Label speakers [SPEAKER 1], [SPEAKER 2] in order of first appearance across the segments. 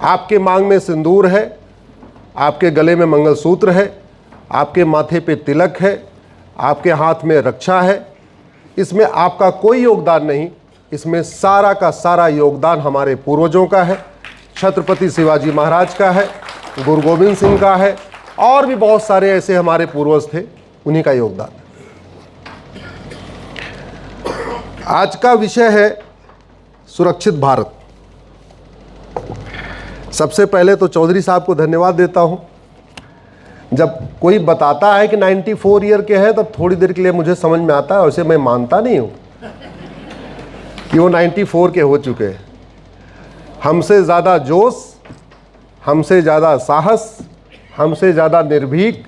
[SPEAKER 1] आपके मांग में सिंदूर है, आपके गले में मंगलसूत्र है, आपके माथे पे तिलक है, आपके हाथ में रक्षा है। इसमें आपका कोई योगदान नहीं, इसमें सारा का सारा योगदान हमारे पूर्वजों का है, छत्रपति शिवाजी महाराज का है, गुरु गोविंद सिंह का है, और भी बहुत सारे ऐसे हमारे पूर्वज थे, उन्हीं का योगदान है। आज का विषय है सुरक्षित भारत। सबसे पहले तो चौधरी साहब को धन्यवाद देता हूं। जब कोई बताता है कि 94 ईयर के हैं तब थोड़ी देर के लिए मुझे समझ में आता है, वैसे मैं मानता नहीं हूं कि वो 94 के हो चुके हैं। हमसे ज़्यादा जोश, हमसे ज़्यादा साहस, हमसे ज़्यादा निर्भीक,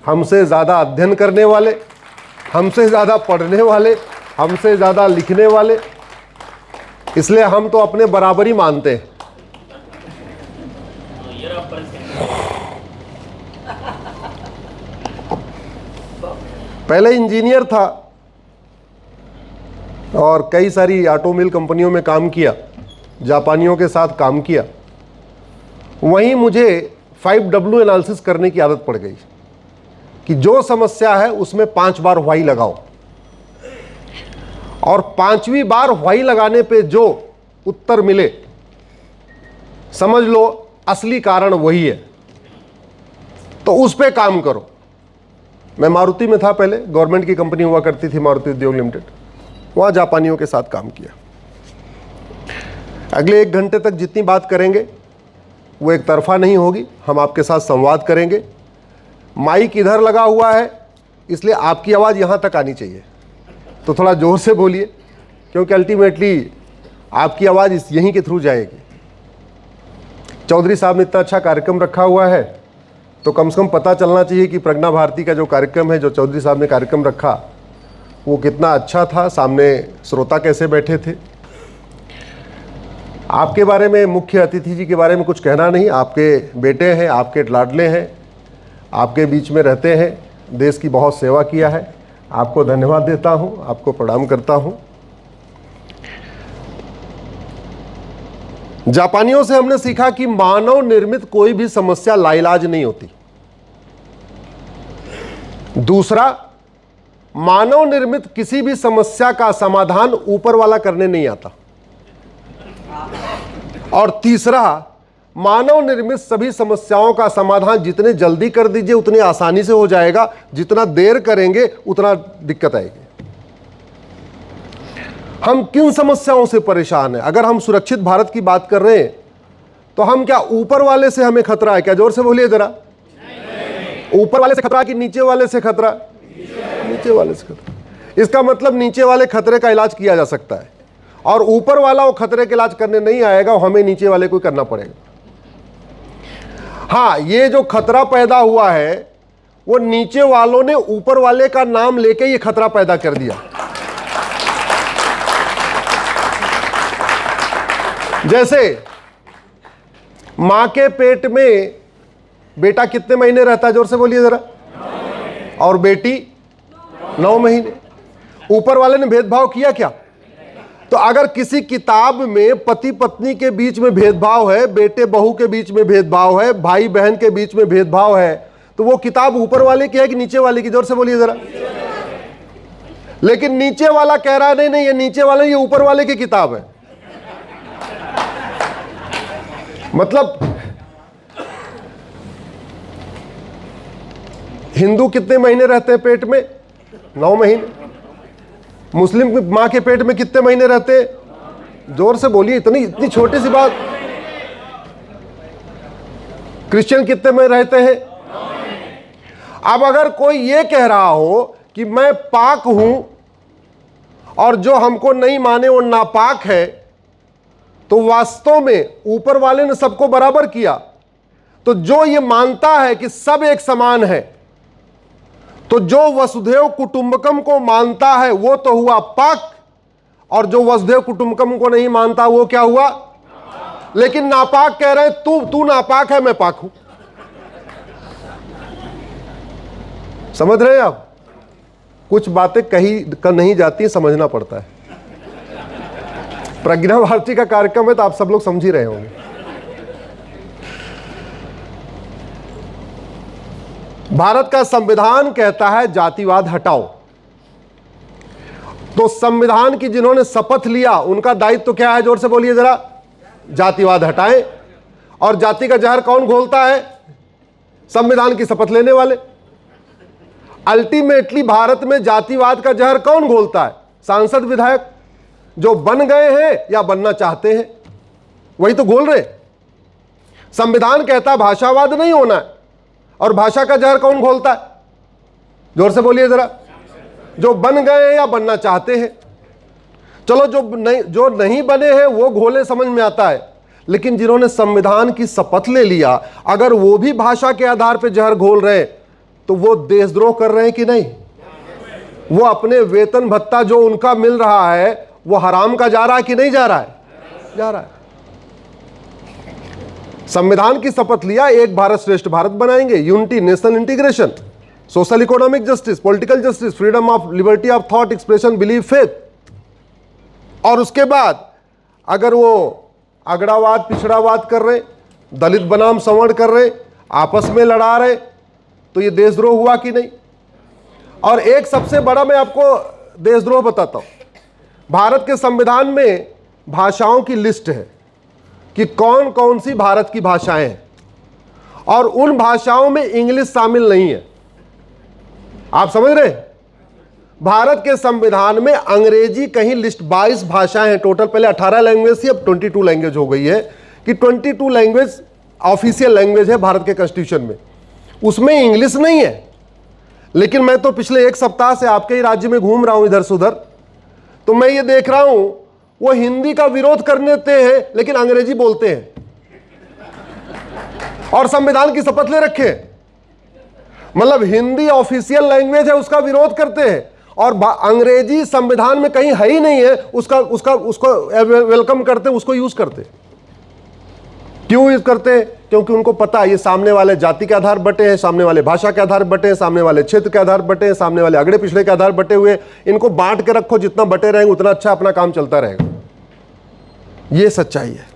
[SPEAKER 1] हमसे ज़्यादा अध्ययन करने वाले, हमसे ज़्यादा पढ़ने वाले, हमसे ज़्यादा लिखने वाले, इसलिए हम तो अपने बराबरी मानते हैं। पहले इंजीनियर था और कई सारी ऑटोमोबाइल कंपनियों में काम किया, जापानियों के साथ काम किया। वहीं मुझे 5W एनालिसिस करने की आदत पड़ गई कि जो समस्या है उसमें 5 बार व्हाई लगाओ, और 5वीं बार व्हाई लगाने पे जो उत्तर मिले समझ लो असली कारण वही है, तो उस पे काम करो। मैं मारुति में था पहले, गवर्नमेंट की कंपनी हुआ करती थी मारुति उद्योग लिमिटेड, वहाँ जापानियों के साथ काम किया। अगले 1 घंटे तक जितनी बात करेंगे वो एक तरफा नहीं होगी, हम आपके साथ संवाद करेंगे। माइक इधर लगा हुआ है इसलिए आपकी आवाज़ यहाँ तक आनी चाहिए, तो थोड़ा ज़ोर से बोलिए, क्योंकि अल्टीमेटली आपकी आवाज़ यहीं के थ्रू जाएगी। चौधरी साहब ने इतना अच्छा कार्यक्रम रखा हुआ है तो कम से कम पता चलना चाहिए कि प्रज्ञा भारती का जो कार्यक्रम है, जो चौधरी साहब ने कार्यक्रम रखा, वो कितना अच्छा था, सामने श्रोता कैसे बैठे थे। आपके बारे में, मुख्य अतिथि जी के बारे में कुछ कहना नहीं, आपके बेटे हैं, आपके लाडले हैं, आपके बीच में रहते हैं, देश की बहुत सेवा किया है। आपको धन्यवाद देता हूँ, आपको प्रणाम करता हूँ। जापानियों से हमने सीखा कि मानव निर्मित कोई भी समस्या लाइलाज नहीं होती। दूसरा, मानव निर्मित किसी भी समस्या का समाधान ऊपर वाला करने नहीं आता। और तीसरा, मानव निर्मित सभी समस्याओं का समाधान जितने जल्दी कर दीजिए उतनी आसानी से हो जाएगा, जितना देर करेंगे उतना दिक्कत आएगी। हम किन समस्याओं से परेशान हैं? अगर हम सुरक्षित भारत की बात कर रहे हैं तो हम क्या ऊपर वाले से हमें खतरा है क्या? जोर से बोलिए जरा। ऊपर वाले से खतरा कि नीचे वाले से खतरा? नीचे वाले से खतरा। इसका मतलब नीचे वाले खतरे का इलाज किया जा सकता है, और ऊपर वाला वो खतरे का इलाज करने नहीं आएगा, हमें नीचे वाले को करना पड़ेगा। हाँ, ये जो खतरा पैदा हुआ है वो नीचे वालों ने ऊपर वाले का नाम लेके ये खतरा पैदा कर दिया। जैसे मां के पेट में बेटा कितने महीने रहता है? जोर से बोलिए जरा। और बेटी 9 महीने। ऊपर वाले ने भेदभाव किया क्या? तो अगर किसी किताब में पति पत्नी के बीच में भेदभाव है, बेटे बहू के बीच में भेदभाव है, भाई बहन के बीच में भेदभाव है, तो वो किताब ऊपर वाले की है कि नीचे वाले की? जोर से बोलिए जरा। लेकिन नीचे वाला कह रहा है नहीं नहीं, ये नीचे वाले, ये ऊपर वाले की किताब है। मतलब हिंदू कितने महीने रहते हैं पेट में? 9 महीने। मुस्लिम मां के पेट में कितने महीने रहते हैं? जोर से बोलिए, इतनी छोटी सी बात। क्रिश्चियन कितने में रहते हैं? अब अगर कोई ये कह रहा हो कि मैं पाक हूं और जो हमको नहीं माने वो नापाक है, तो वास्तव में ऊपर वाले ने सबको बराबर किया। तो जो ये मानता है कि सब एक समान है, तो जो वसुधैव कुटुंबकम को मानता है वो तो हुआ पाक, और जो वसुधैव कुटुंबकम को नहीं मानता वो क्या हुआ? लेकिन नापाक कह रहे हैं तू नापाक है, मैं पाक हूं। समझ रहे हैं आप? कुछ बातें कही नहीं जाती, समझना पड़ता है। प्रज्ञा भारती का कार्यक्रम है तो आप सब लोग समझ ही रहे होंगे। भारत का संविधान कहता है जातिवाद हटाओ। तो संविधान की जिन्होंने शपथ लिया उनका दायित्व क्या है? जोर से बोलिए जरा। जातिवाद हटाएं। और जाति का जहर कौन घोलता है? संविधान की शपथ लेने वाले। अल्टीमेटली भारत में जातिवाद का जहर कौन घोलता है? सांसद विधायक जो बन गए हैं या बनना चाहते हैं, वही तो घोल रहे। संविधान कहता है भाषावाद नहीं होना है, और भाषा का जहर कौन घोलता है? जोर से बोलिए जरा। जो बन गए हैं या बनना चाहते हैं। चलो जो नहीं बने हैं वो घोले, समझ में आता है, लेकिन जिन्होंने संविधान की शपथ ले लिया, अगर वो भी भाषा के आधार पर जहर घोल रहे हैं तो वो देशद्रोह कर रहे हैं कि नहीं? वो अपने वेतन भत्ता जो उनका मिल रहा है वो हराम का जा रहा है कि नहीं जा रहा है? जा रहा है। संविधान की शपथ लिया, एक भारत श्रेष्ठ भारत बनाएंगे, unity, national integration, social economic justice, political justice, freedom of liberty of thought, expression, believe, faith. और उसके बाद अगर वो अगड़ावाद, पिछड़ावाद कर रहे, दलित बनाम सवर्ण कर रहे, आपस में लड़ा रहे, तो ये देशद्रोह हुआ कि नहीं? और एक सबसे बड़ा मैं आपको देशद्रोह बताता हूं। भारत के संविधान में भाषाओं की लिस्ट है कि कौन कौन सी भारत की भाषाएं हैं, और उन भाषाओं में इंग्लिश शामिल नहीं है। आप समझ रहे हैं? भारत के संविधान में अंग्रेजी कहीं लिस्ट 22 भाषाएं हैं टोटल। पहले 18 लैंग्वेज थी, अब 22 लैंग्वेज हो गई है, कि 22 लैंग्वेज ऑफिशियल लैंग्वेज है भारत के कॉन्स्टिट्यूशन में। उसमें इंग्लिश नहीं है। लेकिन मैं तो पिछले एक सप्ताह से आपके ही राज्य में घूम रहा हूं इधर से उधर, तो मैं ये देख रहा हूं वो हिंदी का विरोध करने देते हैं लेकिन अंग्रेजी बोलते हैं, और संविधान की शपथ ले रखे। मतलब हिंदी ऑफिशियल लैंग्वेज है, उसका विरोध करते हैं, और अंग्रेजी संविधान में कहीं है ही नहीं है, उसको वेलकम करते, उसको यूज करते। क्यों यूज करते? क्योंकि उनको पता है ये सामने वाले जाति के आधार बटे हैं, सामने वाले भाषा के आधार बटे हैं, सामने वाले क्षेत्र के आधार बटे हैं, सामने वाले अगड़े पिछड़े के आधार बटे हुए। इनको बांट के रखो, जितना बटे रहेंगे उतना अच्छा अपना काम चलता रहेगा। ये सच्चाई है।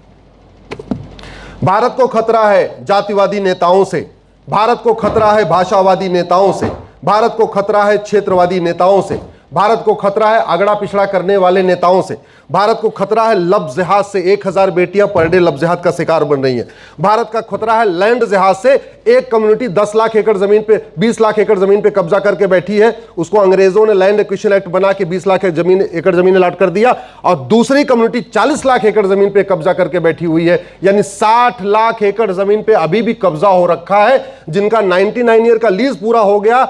[SPEAKER 1] भारत को खतरा है जातिवादी नेताओं से, भारत को खतरा है भाषावादी नेताओं से, भारत को खतरा है क्षेत्रवादी नेताओं से, भारत को खतरा है अगड़ा पिछड़ा करने वाले नेताओं से, भारत को खतरा है लफ्ज जिहाद से। 1000 बेटियां पर डे लफ्ज जिहाद का शिकार बन रही हैं। भारत का खतरा है लैंड जिहाद से। एक कम्युनिटी 10 लाख एकड़ जमीन पे, 20 लाख एकड़ जमीन पे कब्जा करके बैठी है, उसको अंग्रेजों ने लैंड एक्विजिशन एक्ट बना के 20 लाख एकड़ जमीन अलॉट कर दिया, और दूसरी कम्युनिटी 40 लाख एकड़ जमीन पे कब्जा करके बैठी हुई है। यानी 60 लाख एकड़ जमीन पे अभी भी कब्जा हो रखा है, जिनका 99 ईयर का लीज पूरा हो गया,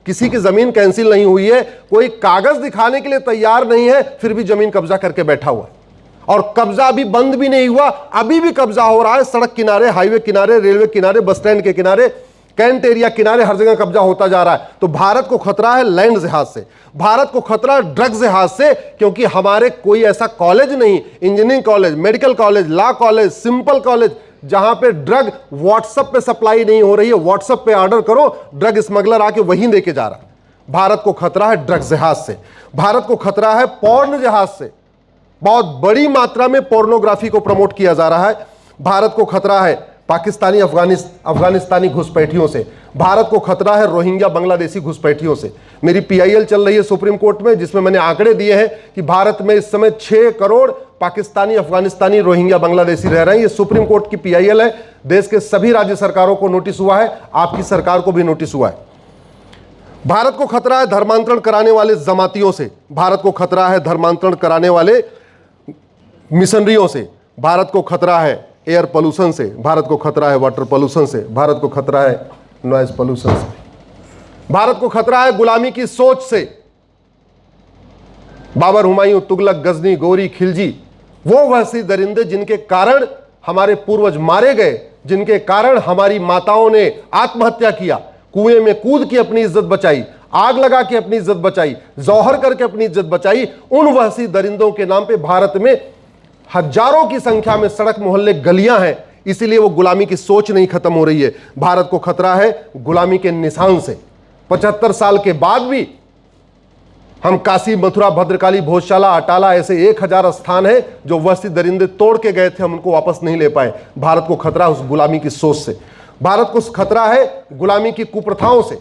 [SPEAKER 1] किसी की जमीन कैंसिल नहीं हुई है, कोई कागज दिखाने के लिए तैयार नहीं है, फिर भी जमीन कब्जा करके बैठा हुआ है। और कब्जा अभी बंद भी नहीं हुआ, अभी भी कब्जा हो रहा है। सड़क किनारे, हाईवे किनारे, रेलवे किनारे, बस स्टैंड के किनारे, कैंट एरिया किनारे, हर जगह कब्जा होता जा रहा है। तो भारत को खतरा है लैंड जिहाद से, भारत को खतरा है ड्रग्स जिहाद से, क्योंकि हमारे कोई ऐसा कॉलेज नहीं, engineering college, medical college, law college, simple college, जहां पे ड्रग व्हाट्सएप पे सप्लाई नहीं हो रही है। व्हाट्सएप पे ऑर्डर करो, ड्रग स्मगलर आके वहीं देके जा रहा है। भारत को खतरा है ड्रग्स जिहाद से, भारत को खतरा है पोर्न जिहाद से। बहुत बड़ी मात्रा में पोर्नोग्राफी को प्रमोट किया जा रहा है। भारत को खतरा है पाकिस्तानी अफगानिस्तानी घुसपैठियों से, भारत को खतरा है रोहिंग्या बांग्लादेशी घुसपैठियों से। मेरी पीआईएल चल रही है सुप्रीम कोर्ट में, जिसमें मैंने आंकड़े दिए हैं कि भारत में इस समय 6 करोड़ पाकिस्तानी, अफगानिस्तानी, रोहिंग्या बांग्लादेशी रह रहे हैं। ये सुप्रीम कोर्ट की पीआईएल है। देश के सभी राज्य सरकारों को नोटिस हुआ है, आपकी सरकार को भी नोटिस हुआ है। भारत को खतरा है धर्मांतरण कराने वाले जमातियों से, भारत को खतरा है धर्मांतरण कराने वाले मिशनरियों से, भारत को खतरा है एयर पोल्यूशन से, भारत को खतरा है वाटर पोल्यूशन से, भारत को खतरा है नॉइज पोल्यूशन से, भारत को खतरा है गुलामी की सोच से। बाबर, हुमायूं, तुगलक, गजनी, गौरी, खिलजी, वो वहशी दरिंदे जिनके कारण हमारे पूर्वज मारे गए, जिनके कारण हमारी माताओं ने आत्महत्या किया, कुएं में कूद के अपनी इज्जत बचाई, आग लगा के अपनी इज्जत बचाई, जौहर करके अपनी इज्जत बचाई, उन वहशी दरिंदों के नाम पे भारत में हजारों की संख्या में सड़क, मोहल्ले, गलियां हैं। इसीलिए वो गुलामी की सोच नहीं खत्म हो रही है। भारत को खतरा है गुलामी के निशान से। 75 साल के बाद भी हम काशी, मथुरा, भद्रकाली, भोजशाला, अटाला, ऐसे 1000 स्थान है जो वहशी दरिंदे तोड़ के गए थे, हम उनको वापस नहीं ले पाए। भारत को खतरा उस गुलामी की सोच से। भारत को खतरा है गुलामी की कुप्रथाओं से।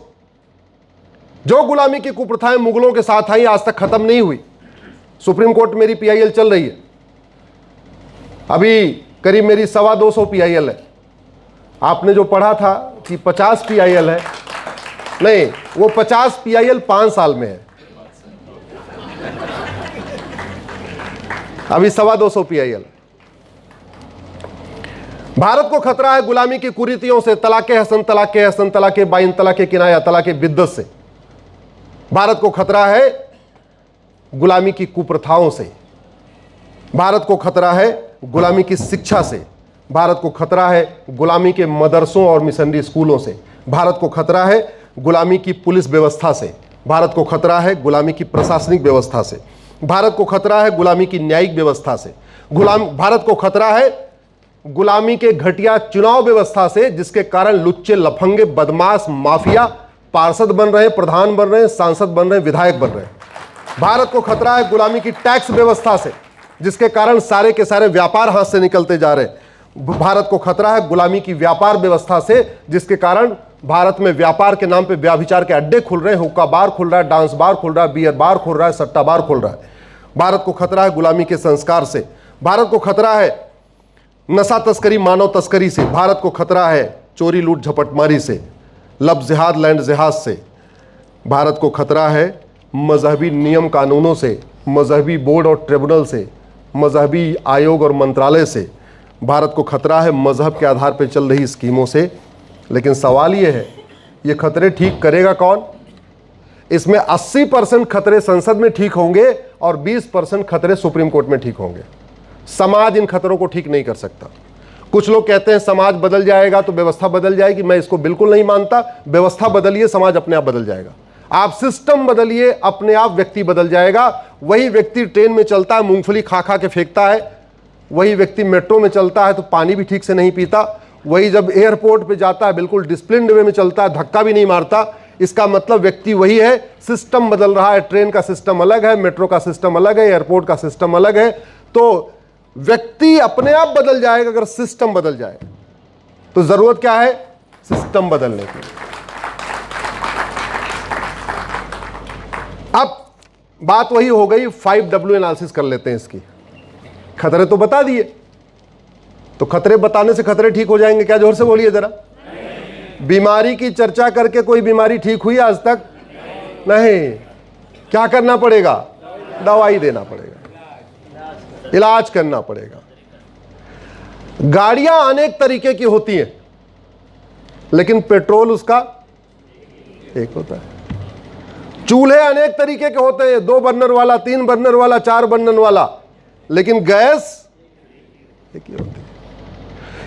[SPEAKER 1] जो गुलामी की कुप्रथाएं मुगलों के साथ आई, आज तक खत्म नहीं हुई। सुप्रीम कोर्ट मेरी पीआईएल चल रही है, अभी करीब मेरी 225 पीआईएल है। आपने जो पढ़ा था कि 50 पीआईएल है, नहीं, वो 50 पीआईएल 5 साल में है, अभी 225 पीआईएल। भारत को खतरा है गुलामी की कुरीतियों से, तलाके हसन, तलाके हसन, तलाके बाइन, तलाके किनाया, तलाके बिद्दत से। भारत को खतरा है गुलामी की कुप्रथाओं से। भारत को खतरा है गुलामी की शिक्षा से। भारत को खतरा है गुलामी के मदरसों और मिशनरी स्कूलों से। भारत को खतरा है गुलामी की पुलिस व्यवस्था से। भारत को खतरा है गुलामी की प्रशासनिक व्यवस्था से। भारत को खतरा है गुलामी की न्यायिक व्यवस्था से। भारत को खतरा है गुलामी के घटिया चुनाव व्यवस्था से, जिसके कारण लुच्चे, लफंगे, बदमाश, माफिया पार्षद बन रहे हैं, प्रधान बन रहे हैं, सांसद बन रहे हैं, विधायक बन रहे हैं। भारत को खतरा है गुलामी की टैक्स व्यवस्था से, जिसके कारण सारे के सारे व्यापार हाथ से निकलते जा रहे हैं। भारत को खतरा है गुलामी की व्यापार व्यवस्था से, जिसके कारण भारत में व्यापार के नाम पे व्याभिचार के अड्डे खुल रहे हैं, हुक्का बार खुल रहा है, डांस बार खुल रहा है, बियर बार खुल रहा है, सट्टा बार खुल रहा है। भारत को खतरा है गुलामी के संस्कार से। भारत को खतरा है नशा तस्करी, मानव तस्करी से। भारत को खतरा है चोरी, लूट, झपटमारी से, लब जिहाद, लैंड जिहाद से। भारत को खतरा है मजहबी नियम कानूनों से, मजहबी बोर्ड और ट्रिब्यूनल से, मजहबी आयोग और मंत्रालय से। भारत को खतरा है मजहब के आधार पर चल रही स्कीमों से। लेकिन सवाल ये है, ये खतरे ठीक करेगा कौन? इसमें 80% खतरे संसद में ठीक होंगे और 20% खतरे सुप्रीम कोर्ट में ठीक होंगे। समाज इन खतरों को ठीक नहीं कर सकता। कुछ लोग कहते हैं समाज बदल जाएगा तो व्यवस्था बदल जाएगी। मैं इसको बिल्कुल नहीं मानता। व्यवस्था बदलिए, समाज अपने आप बदल जाएगा। आप सिस्टम बदलिए, अपने आप व्यक्ति बदल जाएगा। वही व्यक्ति ट्रेन में चलता है, मूंगफली खा खा के फेंकता है। वही व्यक्ति मेट्रो में चलता है तो पानी भी ठीक से नहीं पीता। वही जब एयरपोर्ट पे जाता है बिल्कुल डिसिप्लिन्ड वे में चलता है, धक्का भी नहीं मारता। इसका मतलब व्यक्ति वही है, सिस्टम बदल रहा है। ट्रेन का सिस्टम अलग है, मेट्रो का सिस्टम अलग है, एयरपोर्ट का सिस्टम अलग है। तो व्यक्ति अपने आप बदल जाएगा अगर सिस्टम बदल जाए। तो जरूरत क्या है? सिस्टम बदलने की। अब बात वही हो गई, 5W एनालिसिस कर लेते हैं इसकी। खतरे तो बता दिए, तो खतरे बताने से खतरे ठीक हो जाएंगे क्या? जोर से बोलिए जरा। बीमारी की चर्चा करके कोई बीमारी ठीक हुई आज तक? नहीं। क्या करना पड़ेगा? दवाई देना पड़ेगा, इलाज करना पड़ेगा। गाड़ियां अनेक तरीके की होती हैं, लेकिन पेट्रोल उसका एक होता है। चूल्हे अनेक तरीके के होते हैं, 2 बर्नर वाला, 3 बर्नर वाला, 4 बर्नर वाला, लेकिन गैस एक ही होती है।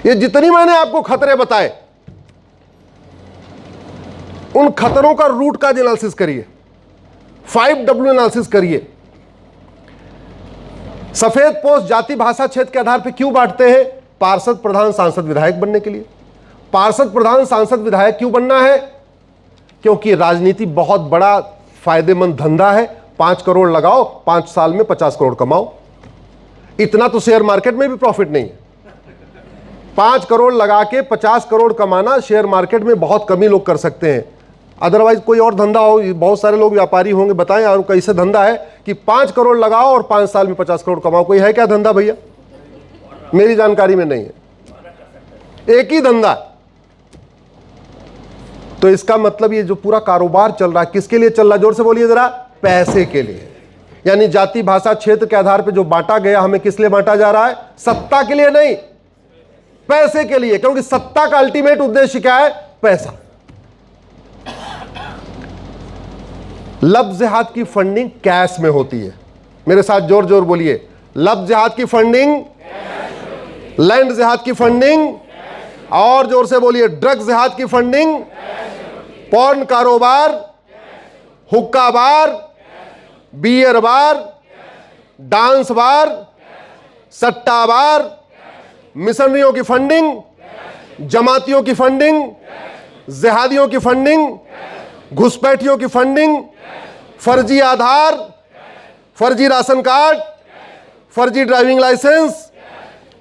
[SPEAKER 1] ये जितनी मैंने आपको खतरे बताए, उन खतरों का रूट का एनालिसिस करिए, 5W एनालिसिस करिए। सफेद पोस्ट जाति, भाषा, क्षेत्र के आधार पर क्यों बांटते हैं? पार्षद, प्रधान, सांसद, विधायक बनने के लिए। पार्षद, प्रधान, सांसद, विधायक क्यों बनना है? क्योंकि राजनीति बहुत बड़ा फायदेमंद धंधा है। 5 करोड़ लगाओ, 5 साल में 50 करोड़ कमाओ। इतना तो शेयर मार्केट में भी प्रॉफिट नहीं है। 5 करोड़ लगा के 50 करोड़ कमाना शेयर मार्केट में बहुत कम ही लोग कर सकते हैं। अदरवाइज कोई और धंधा हो, बहुत सारे लोग व्यापारी होंगे, बताएं और कैसे धंधा है कि 5 करोड़ लगाओ और 5 साल में 50 करोड़ कमाओ। कोई है क्या धंधा भैया? मेरी जानकारी में नहीं है, एक ही धंधा। तो इसका मतलब ये जो पूरा कारोबार चल रहा है, किसके लिए चल रहा है? जोर से बोलिए जरा। पैसे के लिए। यानी जाति, भाषा, क्षेत्र के आधार पर जो बांटा गया, हमें किस लिए बांटा जा रहा है? सत्ता के लिए नहीं, पैसे के लिए। क्योंकि सत्ता का अल्टीमेट उद्देश्य क्या है? पैसा। लब जिहाद की फंडिंग कैश में होती है। मेरे साथ जोर जोर बोलिए। लब जिहाद की फंडिंग, लैंड जिहाद की फंडिंग, और जोर से बोलिए ड्रग जिहाद की फंडिंग, पॉर्न कारोबार, हुक्का बार, बियर बार, डांस बार, सट्टा बार, मिशनरियों की फंडिंग, जमातियों की फंडिंग, जिहादियों की फंडिंग, घुसपैठियों की फंडिंग, फर्जी आधार, फर्जी राशन कार्ड, फर्जी ड्राइविंग लाइसेंस,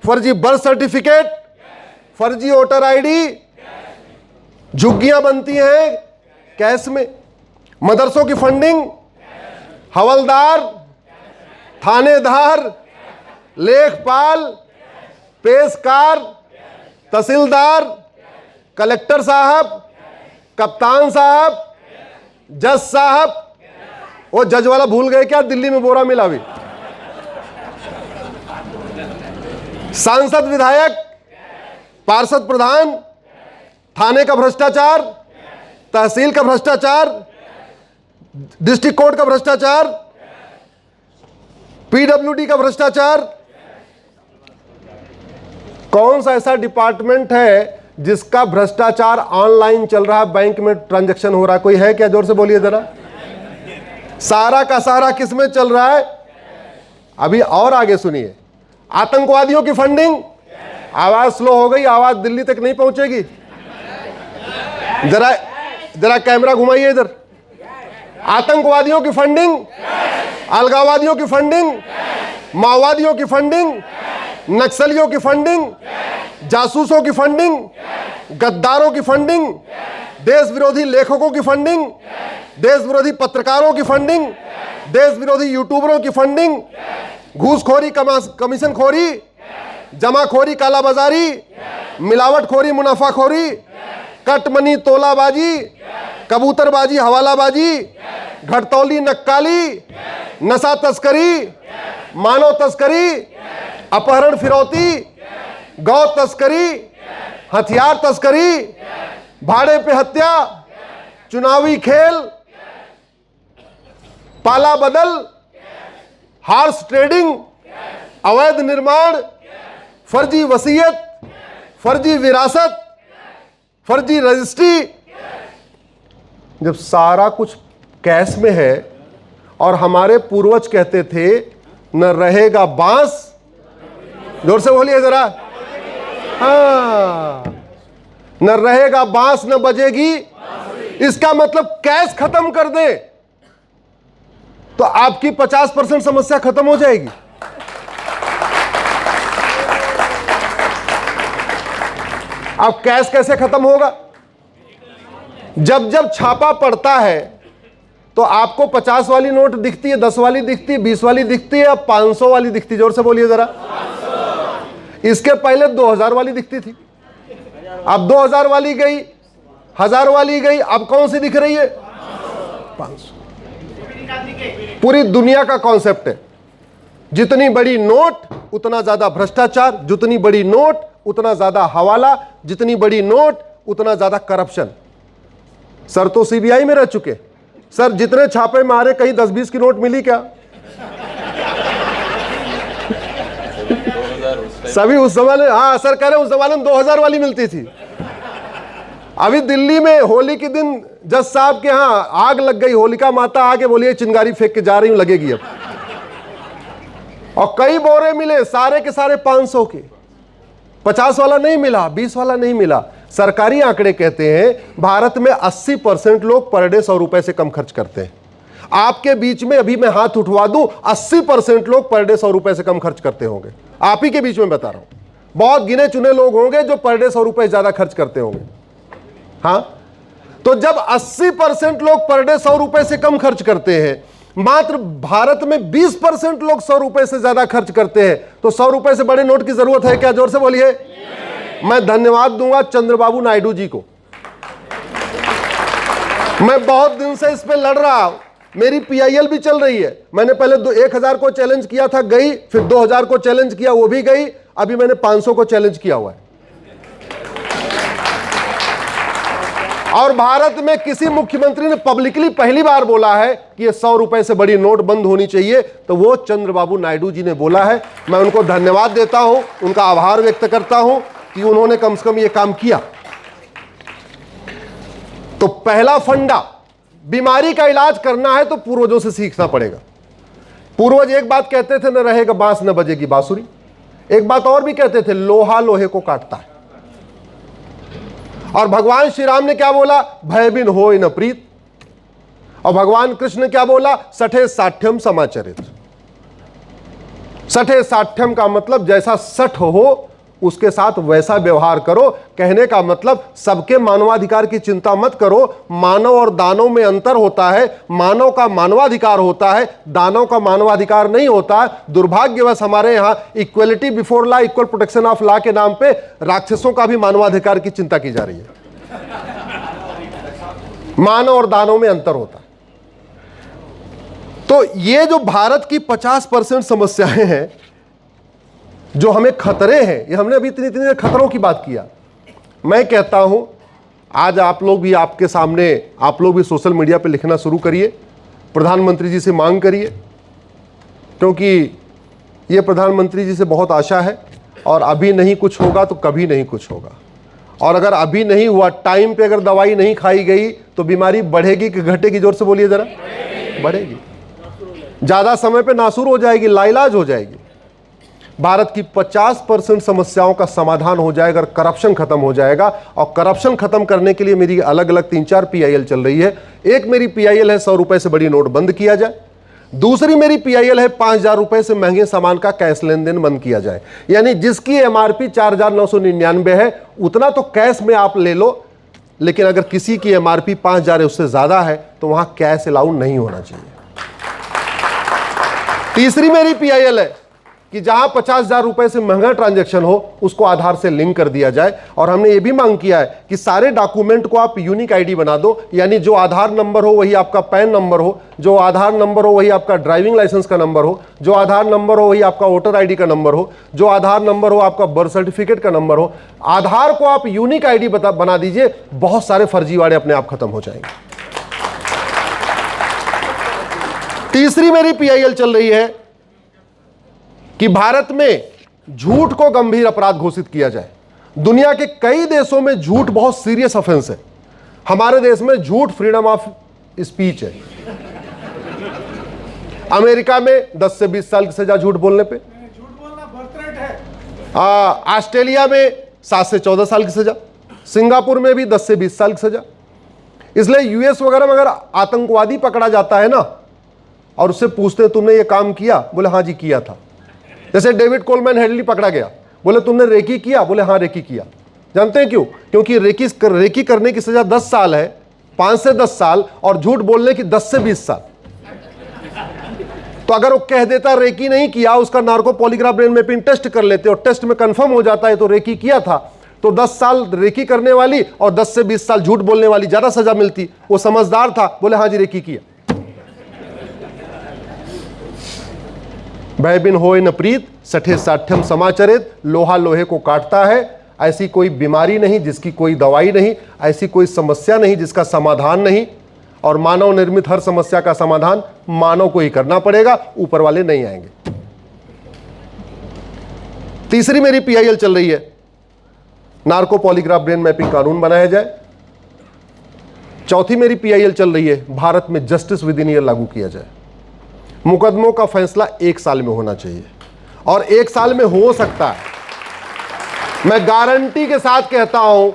[SPEAKER 1] फर्जी बर्थ सर्टिफिकेट, फर्जी वोटर आईडी, झुग्गियां बनती हैं कैश में, मदरसों की फंडिंग, हवलदार, थानेदार, लेखपाल, पेशकार, तहसीलदार, कलेक्टर साहब, कप्तान साहब, जज साहब, वो जज वाला भूल गए क्या, दिल्ली में बोरा मिला भी, सांसद, विधायक, पार्षद, प्रधान, थाने का भ्रष्टाचार, तहसील का भ्रष्टाचार, डिस्ट्रिक्ट कोर्ट का भ्रष्टाचार, पीडब्ल्यूडी का भ्रष्टाचार। कौन सा ऐसा डिपार्टमेंट है जिसका भ्रष्टाचार ऑनलाइन चल रहा है, बैंक में ट्रांजैक्शन हो रहा है? कोई है क्या? जोर से बोलिए जरा। सारा का सारा किस में चल रहा है? अभी और आगे सुनिए, आतंकवादियों की फंडिंग, आवाज स्लो हो गई, आवाज दिल्ली तक नहीं पहुंचेगी। जरा जरा कैमरा घुमाइए इधर। आतंकवादियों की फंडिंग, अलगाववादियों की फंडिंग, माओवादियों की फंडिंग, नक्सलियों की फंडिंग, जासूसों की फंडिंग, गद्दारों की फंडिंग, देश विरोधी लेखकों की फंडिंग, देश विरोधी पत्रकारों की फंडिंग, देश विरोधी यूट्यूबरों की फंडिंग, घूसखोरी, कमीशनखोरी, जमाखोरी, कालाबाजारी, मिलावटखोरी, मुनाफाखोरी, कटमनी, तोलाबाजी, कबूतरबाजी, हवालाबाजी, घटतौली, नक्काली, नशा तस्करी, मानव तस्करी, अपहरण, फिरौती, गौ तस्करी, हथियार तस्करी, भाड़े पे हत्या, चुनावी खेल, पाला बदल, हॉर्स ट्रेडिंग, अवैध निर्माण, फर्जी वसीयत, फर्जी विरासत, फर्जी रजिस्ट्री। जब सारा कुछ कैश में है और हमारे पूर्वज कहते थे न रहेगा बांस, जोर से बोलिए जरा, हाँ, न रहेगा बांस न बजेगी, इसका मतलब कैश खत्म कर दे तो आपकी 50% समस्या खत्म हो जाएगी। अब कैश कैसे खत्म होगा? जब जब छापा पड़ता है तो आपको 50 वाली नोट दिखती है, 10 वाली दिखती है, 20 वाली दिखती है, अब 500 वाली दिखती है। जोर से बोलिए जरा। इसके पहले 2000 वाली दिखती थी, अब 2000 वाली गई, 1000 वाली गई, अब कौन सी दिख रही है? 500। पूरी दुनिया का कॉन्सेप्ट है, जितनी बड़ी नोट उतना ज्यादा भ्रष्टाचार, जितनी बड़ी नोट उतना ज्यादा हवाला, जितनी बड़ी नोट उतना ज्यादा करप्शन। सर तो सीबीआई में रह चुके, सर जितने छापे मारे कहीं 10-20 की नोट मिली क्या? सभी उस जमाने, हाँ सर कह रहे उस जमाने में 2000 वाली मिलती थी। अभी दिल्ली में होली के दिन जज साहब के यहां आग लग गई, होलिका माता आगे बोलिए चिंगारी फेंक के जा रही हूं, लगेगी अब। और कई बोरे मिले, सारे के सारे 500 के, 50 वाला नहीं मिला, 20 वाला नहीं मिला। सरकारी आंकड़े कहते हैं भारत में 80% लोग पर डे 100 रुपए से कम खर्च करते हैं। आपके बीच में अभी मैं हाथ उठवा दूं, 80% लोग पर डे 100 रुपए से कम खर्च करते होंगे। आप ही के बीच में बता रहा हूं, बहुत गिने चुने लोग होंगे जो पर डे 100 रुपए ज्यादा खर्च करते होंगे। हाँ, तो जब 80% लोग पर डे 100 रुपए से कम खर्च करते हैं, मात्र भारत में 20% लोग 100 रुपए से ज्यादा खर्च करते हैं, तो 100 रुपए से बड़े नोट की जरूरत है क्या? जोर से बोलिए। मैं धन्यवाद दूंगा चंद्रबाबू नायडू जी को। मैं बहुत दिन से इस पे लड़ रहा हूं, मेरी पीआईएल भी चल रही है। मैंने पहले 1000 को चैलेंज किया था, गई, फिर 2000 को चैलेंज किया, वो भी गई, अभी मैंने 500 को चैलेंज किया हुआ है। और भारत में किसी मुख्यमंत्री ने पब्लिकली पहली बार बोला है कि ये 100 रुपए से बड़ी नोट बंद होनी चाहिए, तो वो चंद्रबाबू नायडू जी ने बोला है। मैं उनको धन्यवाद देता हूं, उनका आभार व्यक्त करता हूं कि उन्होंने कम से कम ये काम किया। तो पहला फंडा, बीमारी का इलाज करना है तो पूर्वजों से सीखना पड़ेगा। पूर्वज एक बात कहते थे, न रहेगा बांस न बजेगी बांसुरी। एक बात और भी कहते थे, लोहा लोहे को काटता है। और भगवान श्री राम ने क्या बोला? भय बिन होय न प्रीत। और भगवान कृष्ण ने क्या बोला? सठे साठ्यम समाचरित। सठे साठ्यम का मतलब जैसा सठ हो उसके साथ वैसा व्यवहार करो। कहने का मतलब सबके मानवाधिकार की चिंता मत करो। मानव और दानव में अंतर होता है। मानव का मानवाधिकार होता है, दानव का मानवाधिकार नहीं होता है। दुर्भाग्यवश हमारे यहां equality before law, equal protection of law के नाम पे राक्षसों का भी मानवाधिकार की चिंता की जा रही है। मानव और दानव में अंतर होता है। तो ये जो भारत की 50% समस्याएं हैं, जो हमें खतरे हैं, ये हमने अभी इतनी इतनी खतरों की बात किया। मैं कहता हूं आज आप लोग भी, आपके सामने आप लोग भी सोशल मीडिया पे लिखना शुरू करिए, प्रधानमंत्री जी से मांग करिए, क्योंकि ये प्रधानमंत्री जी से बहुत आशा है। और अभी नहीं कुछ होगा तो कभी नहीं कुछ होगा। और अगर अभी नहीं हुआ, टाइम पे अगर दवाई नहीं खाई गई तो बीमारी बढ़ेगी कि घटेगी? जोर से बोलिए जरा। बढ़ेगी। ज्यादा समय पे नासूर हो जाएगी, लाइलाज हो जाएगी। भारत की 50% समस्याओं का समाधान हो जाएगा अगर करप्शन खत्म हो जाएगा। और करप्शन खत्म करने के लिए मेरी अलग अलग 3-4 PIL चल रही है। एक मेरी PIL है 100 रुपए से बड़ी नोट बंद किया जाए। दूसरी मेरी PIL है 5,000 रुपए से महंगे सामान का कैश लेन देन बंद किया जाए। यानी जिसकी MRP 4,999 है उतना तो कैश में आप ले लो, लेकिन अगर किसी की MRP 5,000 है, उससे ज्यादा है, तो वहां कैश अलाउ नहीं होना चाहिए। तीसरी मेरी PIL है कि जहां 50,000 रुपए से महंगा ट्रांजैक्शन हो उसको आधार से लिंक कर दिया जाए। और हमने ये भी मांग किया है कि सारे डॉक्यूमेंट को आप यूनिक आईडी बना दो। यानी जो आधार नंबर हो वही आपका पैन नंबर हो, जो आधार नंबर हो वही आपका ड्राइविंग लाइसेंस का नंबर हो, जो आधार नंबर हो वही आपका वोटर आईडी का नंबर हो, जो आधार नंबर हो आपका बर्थ सर्टिफिकेट का नंबर हो। आधार को आप यूनिक आईडी बना दीजिए, बहुत सारे फर्जीवाड़े अपने आप खत्म हो जाएंगे। तीसरी मेरी PIL चल रही है कि भारत में झूठ को गंभीर अपराध घोषित किया जाए। दुनिया के कई देशों में झूठ बहुत सीरियस ऑफेंस है। हमारे देश में झूठ फ्रीडम ऑफ स्पीच है। अमेरिका में 10 से 20 साल की सजा झूठ बोलने पे।
[SPEAKER 2] झूठ बोलना बर्थ रेट है।
[SPEAKER 1] ऑस्ट्रेलिया में 7 से 14 साल की सजा। सिंगापुर में भी 10 से 20 साल की सजा। इसलिए US वगैरह में अगर आतंकवादी पकड़ा जाता है ना, और उससे पूछते तुमने ये काम किया, बोले हाँ जी किया था। जैसे डेविड कोलमैन हेडली पकड़ा गया, बोले तुमने रेकी किया, बोले हाँ रेकी किया। जानते हैं क्यों? क्योंकि रेकी करने की सजा 10 साल है, 5 से 10 साल, और झूठ बोलने की 10 से 20 साल। तो अगर वो कह देता रेकी नहीं किया, उसका narco polygraph brain mapping test कर लेते और टेस्ट में कंफर्म हो जाता है तो रेकी किया था, तो 10 साल रेकी करने वाली और 10 से 20 साल झूठ बोलने वाली ज्यादा सजा मिलती। वो समझदार था, बोले हाँ जी रेकी किया। भय बिन होए न प्रीत, सठे साठ्यम समाचरित। लोहा लोहे को काटता है। ऐसी कोई बीमारी नहीं जिसकी कोई दवाई नहीं, ऐसी कोई समस्या नहीं जिसका समाधान नहीं। और मानव निर्मित हर समस्या का समाधान मानव को ही करना पड़ेगा, ऊपर वाले नहीं आएंगे। तीसरी मेरी PIL चल रही है, नार्को पॉलीग्राफ ब्रेन मैपिंग कानून बनाया जाए। चौथी मेरी PIL चल रही है, भारत में जस्टिस विद इन ईयर लागू किया जाए। मुकदमों का फैसला 1 साल में होना चाहिए, और 1 साल में हो सकता है। मैं गारंटी के साथ कहता हूं,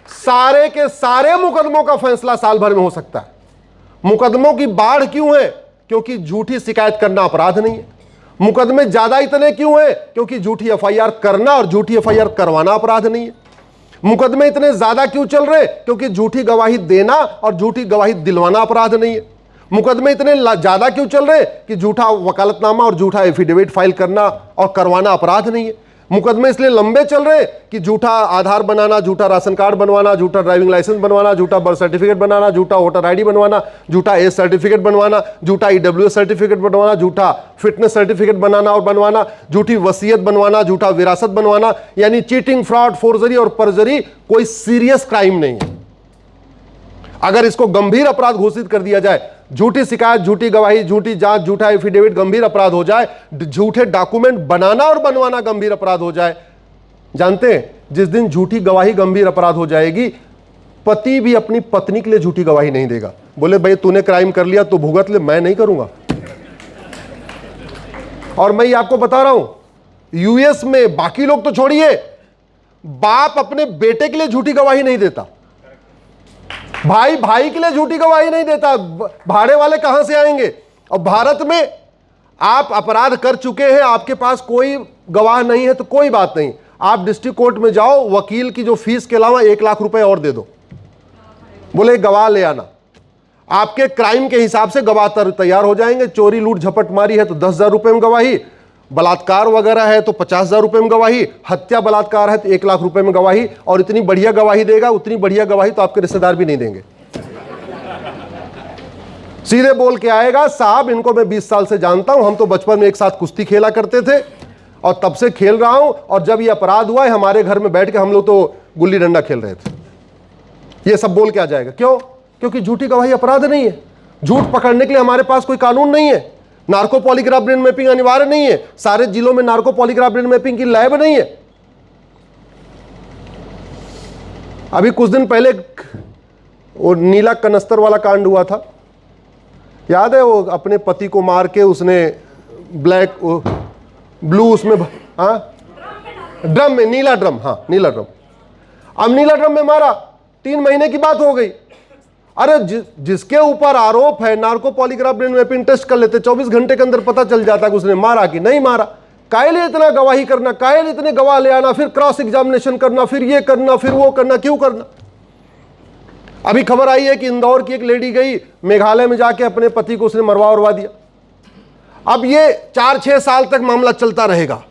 [SPEAKER 1] सारे के सारे मुकदमों का फैसला साल भर में हो सकता है। मुकदमों की बाढ़ क्यों है? क्योंकि झूठी शिकायत करना अपराध नहीं है। मुकदमे ज्यादा इतने क्यों है? क्योंकि झूठी FIR करना और झूठी FIR करवाना अपराध नहीं है। मुकदमे इतने ज्यादा क्यों चल रहे? क्योंकि झूठी गवाही देना और झूठी गवाही दिलवाना अपराध नहीं है। मुकदमे इतने ज्यादा क्यों चल रहे कि झूठा वकालतनामा और झूठा एफिडेविट फाइल करना और करवाना अपराध नहीं है। मुकदमे इसलिए लंबे चल रहे कि झूठा आधार बनाना, झूठा राशन कार्ड बनवाना, झूठा ड्राइविंग लाइसेंस बनवाना, झूठा बर्थ सर्टिफिकेट बनाना, झूठा वोटर आईडी बनवाना, झूठा एज सर्टिफिकेट बनवाना, झूठा EWS सर्टिफिकेट बनवाना, झूठा फिटनेस सर्टिफिकेट बनाना और बनवाना, झूठी वसीयत बनवाना, झूठा विरासत बनवाना। यानी चीटिंग, फ्रॉड, फोर्जरी और परजरी कोई सीरियस क्राइम नहीं है। अगर इसको गंभीर अपराध घोषित कर दिया जाए, झूठी शिकायत, झूठी गवाही, झूठी जांच, झूठा एफिडेविट गंभीर अपराध हो जाए, झूठे डॉक्यूमेंट बनाना और बनवाना गंभीर अपराध हो जाए। जानते हैं, जिस दिन झूठी गवाही गंभीर अपराध हो जाएगी, पति भी अपनी पत्नी के लिए झूठी गवाही नहीं देगा। बोले भाई तूने क्राइम कर लिया तो भुगत ले, मैं नहीं करूंगा। और मैं ये आपको बता रहा हूं, US में, बाकी लोग तो छोड़िए, बाप अपने बेटे के लिए झूठी गवाही नहीं देता, भाई भाई के लिए झूठी गवाही नहीं देता। भाड़े वाले कहां से आएंगे? और भारत में आप अपराध कर चुके हैं, आपके पास कोई गवाह नहीं है तो कोई बात नहीं, आप डिस्ट्रिक्ट कोर्ट में जाओ, वकील की जो फीस के अलावा 1 लाख रुपए और दे दो, बोले गवाह ले आना, आपके क्राइम के हिसाब से गवाह तैयार हो जाएंगे। चोरी लूट झपट मारी है तो 10,000 रुपए में गवाही, बलात्कार वगैरह है तो 50,000 रुपए में गवाही, हत्या बलात्कार है तो 1 लाख रुपए में गवाही, और इतनी बढ़िया गवाही देगा, उतनी बढ़िया गवाही तो आपके रिश्तेदार भी नहीं देंगे। सीधे बोल के आएगा, साहब इनको मैं 20 साल से जानता हूं, हम तो बचपन में एक साथ कुश्ती खेला करते थे और तब से खेल रहा हूं, और जब ये अपराध हुआ है हमारे घर में बैठ के हम लोग तो गुल्ली डंडा खेल रहे थे। ये सब बोल के आ जाएगा। क्यों? क्योंकि झूठी गवाही अपराध नहीं है। झूठ पकड़ने के लिए हमारे पास कोई कानून नहीं है। नार्को पॉलीग्राफ ब्रेन मैपिंग अनिवार्य नहीं है। सारे जिलों में नार्को पॉलीग्राफ ब्रेन मैपिंग की लैब नहीं है। अभी कुछ दिन पहले वो नीला कनस्तर वाला कांड हुआ था, याद है? वो अपने पति को मार के उसने ब्लू उसमें, हाँ, ड्रम में, नीला ड्रम, हाँ नीला ड्रम। अब नीला ड्रम में मारा, 3 महीने की बात हो गई। अरे जिसके ऊपर आरोप है, narco polygraph brain mapping test कर लेते, 24 घंटे के अंदर पता चल जाता कि उसने मारा कि नहीं मारा। काहे लिए इतना गवाही करना, काहे लिए इतने गवाह ले आना, फिर क्रॉस एग्जामिनेशन करना, फिर ये करना, फिर वो करना, क्यों करना? अभी खबर आई है कि इंदौर की एक लेडी गई मेघालय में, जाके अपने पति को उसने मरवा उरवा दिया। अब ये 4-6 साल तक मामला चलता रहेगा।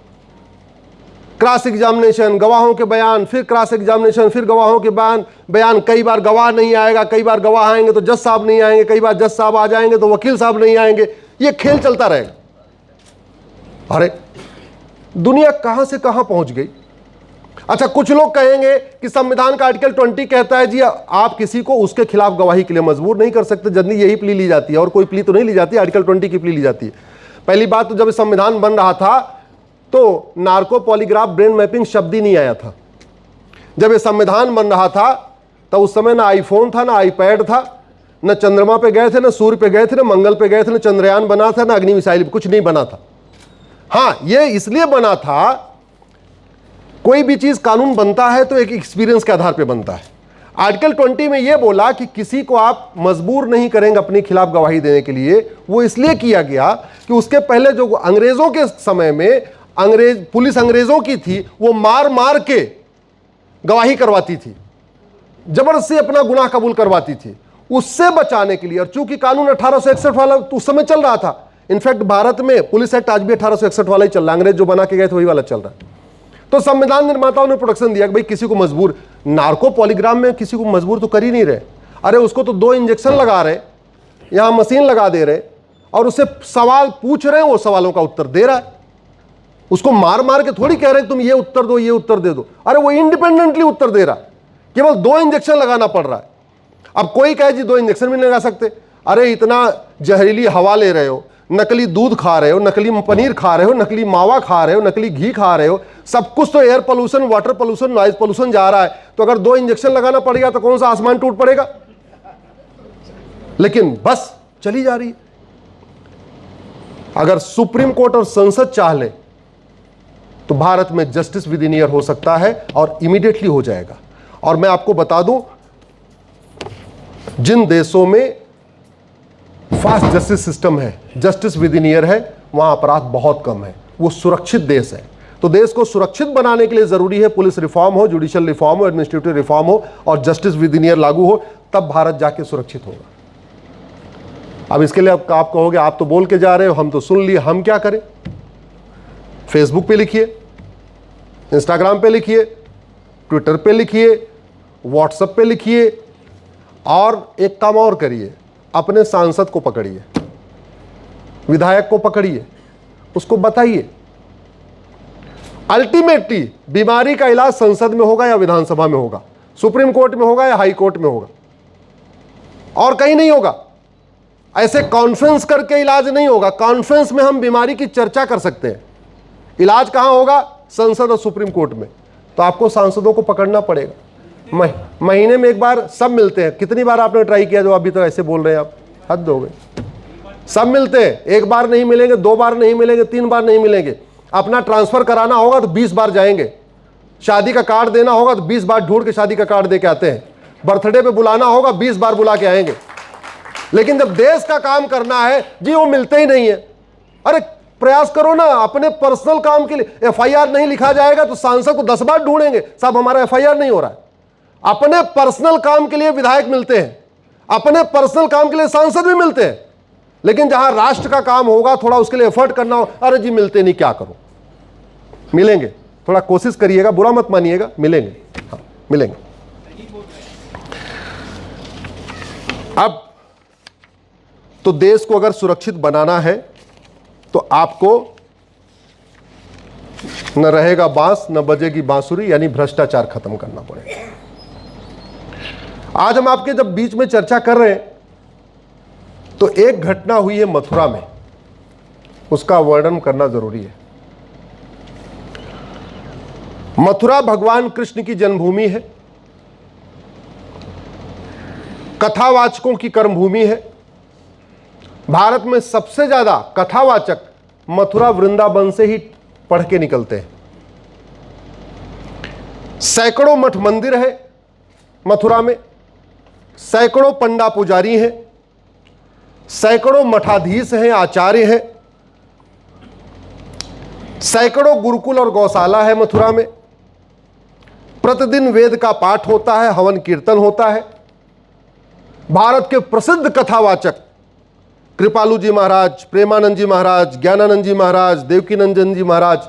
[SPEAKER 1] क्रॉस एग्जामिनेशन, गवाहों के बयान, फिर क्रॉस एग्जामिनेशन, फिर गवाहों के बयान। कई बार गवाह नहीं आएगा, कई बार गवाह आएंगे तो जज साहब नहीं आएंगे, कई बार जज साहब आ जाएंगे तो वकील साहब नहीं आएंगे। ये खेल चलता रहेगा। अरे दुनिया कहां से कहां पहुंच गई। अच्छा, कुछ लोग कहेंगे कि संविधान का आर्टिकल 20 कहता है जी आप किसी को उसके खिलाफ गवाही के लिए मजबूर नहीं कर सकते। जल्दी यही प्ली ली जाती है, और कोई प्ली तो नहीं ली जाती, आर्टिकल 20 की प्ली ली जाती है। पहली बात तो जब संविधान बन रहा था तो नार्को पॉलीग्राफ ब्रेन मैपिंग शब्द ही नहीं आया था। जब ये संविधान बन रहा था तो उस समय ना आईफोन था, ना आईपैड था, न चंद्रमा पे गए थे, न सूर्य पे गए थे, न मंगल पे गए थे, न चंद्रयान बना था, न अग्नि मिसाइल, कुछ नहीं बना था। हाँ, ये इसलिए बना था, कोई भी चीज कानून बनता है तो एक एक्सपीरियंस के आधार पे बनता है। आर्टिकल 20 में यह बोला कि किसी को आप मजबूर नहीं करेंगे अपने खिलाफ गवाही देने के लिए। वो इसलिए किया गया कि उसके पहले जो अंग्रेजों के समय में पुलिस अंग्रेजों की थी, वो मार मार के गवाही करवाती थी, जबरदस्ती अपना गुनाह कबूल करवाती थी। उससे बचाने के लिए, और चूंकि कानून 1861 वाला उस समय चल रहा था, इनफैक्ट भारत में पुलिस एक्ट आज भी 1861 वाला ही चल रहा है, अंग्रेज जो बना के गए थे वही वाला चल रहा है। तो संविधान निर्माताओं ने प्रोटेक्शन दिया कि भाई किसी को मजबूर, नार्को पॉलीग्राफ में किसी को मजबूर तो कर ही नहीं रहे। अरे उसको तो 2 इंजेक्शन लगा रहे, यहां मशीन लगा दे रहे, और उससे सवाल पूछ रहे हैं, वो सवालों का उत्तर दे रहा है। उसको मार मार के थोड़ी कह रहे तुम ये उत्तर दो, ये उत्तर दे दो। अरे वो इंडिपेंडेंटली उत्तर दे रहा है, केवल 2 इंजेक्शन लगाना पड़ रहा है। अब कोई कहे जी 2 इंजेक्शन भी नहीं लगा सकते। अरे इतना जहरीली हवा ले रहे हो, नकली दूध खा रहे हो, नकली पनीर खा रहे हो, नकली मावा खा रहे हो, नकली घी खा रहे हो, सब कुछ तो air pollution, water pollution, noise pollution जा रहा है। तो अगर 2 इंजेक्शन लगाना पड़ेगा तो कौन सा आसमान टूट पड़ेगा? लेकिन बस चली जा रही है। अगर सुप्रीम कोर्ट और संसद चाह ले तो भारत में जस्टिस विद इन ईयर हो सकता है, और इमीडिएटली हो जाएगा। और मैं आपको बता दूं, जिन देशों में फास्ट जस्टिस सिस्टम है, जस्टिस विद इन ईयर है, वहां अपराध बहुत कम है, वो सुरक्षित देश है। तो देश को सुरक्षित बनाने के लिए जरूरी है पुलिस रिफॉर्म हो, जुडिशियल रिफॉर्म हो, एडमिनिस्ट्रेटिव रिफॉर्म हो, और जस्टिस विद इन ईयर लागू हो, तब भारत जाके सुरक्षित होगा। अब इसके लिए आप कहोगे आप तो बोल के जा रहे हो, हम तो सुन लिए, हम क्या करें? फेसबुक पे लिखिए, इंस्टाग्राम पे लिखिए, ट्विटर पे लिखिए, व्हाट्सएप पे लिखिए, और एक काम और करिए, अपने सांसद को पकड़िए, विधायक को पकड़िए, उसको बताइए। अल्टीमेटली बीमारी का इलाज संसद में होगा या विधानसभा में होगा, सुप्रीम कोर्ट में होगा या हाई कोर्ट में होगा, और कहीं नहीं होगा। ऐसे कॉन्फ्रेंस करके इलाज नहीं होगा। कॉन्फ्रेंस में हम बीमारी की चर्चा कर सकते हैं, इलाज कहां होगा? संसद और सुप्रीम कोर्ट में। तो आपको सांसदों को पकड़ना पड़ेगा। महीने में एक बार सब मिलते हैं। कितनी बार आपने ट्राई किया जो अभी तो ऐसे बोल रहे हैं आप? हद हो गई। सब मिलते हैं, एक बार नहीं मिलेंगे, 2 बार नहीं मिलेंगे, 3 बार नहीं मिलेंगे। अपना ट्रांसफर कराना होगा तो 20 बार जाएंगे, शादी का कार्ड देना होगा तो 20 बार ढूंढ के शादी का कार्ड दे के आते हैं, बर्थडे पे बुलाना होगा 20 बार बुला के आएंगे। लेकिन जब देश का काम करना है जी, वो मिलते ही नहीं है। अरे प्रयास करो ना अपने पर्सनल काम के लिए। एफआईआर नहीं लिखा जाएगा तो सांसद को 10 बार ढूंढेंगे, साहब हमारा एफआईआर नहीं हो रहा है। अपने पर्सनल काम के लिए विधायक मिलते हैं, अपने पर्सनल काम के लिए सांसद भी मिलते हैं, लेकिन जहां राष्ट्र का काम होगा थोड़ा उसके लिए एफर्ट करना हो, अरे जी मिलते नहीं, क्या करूं। मिलेंगे, थोड़ा कोशिश करिएगा, बुरा मत मानिएगा, मिलेंगे, हाँ मिलेंगे। अब तो देश को अगर सुरक्षित बनाना है तो आपको न रहेगा बांस न बजेगी बांसुरी, यानी भ्रष्टाचार खत्म करना पड़ेगा। आज हम आपके जब बीच में चर्चा कर रहे हैं तो एक घटना हुई है मथुरा में, उसका वर्णन करना जरूरी है। मथुरा भगवान कृष्ण की जन्मभूमि है, कथावाचकों की कर्मभूमि है। भारत में सबसे ज्यादा कथावाचक मथुरा वृंदावन से ही पढ़ के निकलते हैं। सैकड़ों मठ मंदिर है मथुरा में, सैकड़ों पंडा पुजारी हैं, सैकड़ों मठाधीश हैं, आचार्य हैं, सैकड़ों गुरुकुल और गौशाला है मथुरा में। प्रतिदिन वेद का पाठ होता है, हवन कीर्तन होता है। भारत के प्रसिद्ध कथावाचक कृपालु जी महाराज, प्रेमानंद जी महाराज, ज्ञानानंद जी महाराज, देवकीनंदन जी महाराज,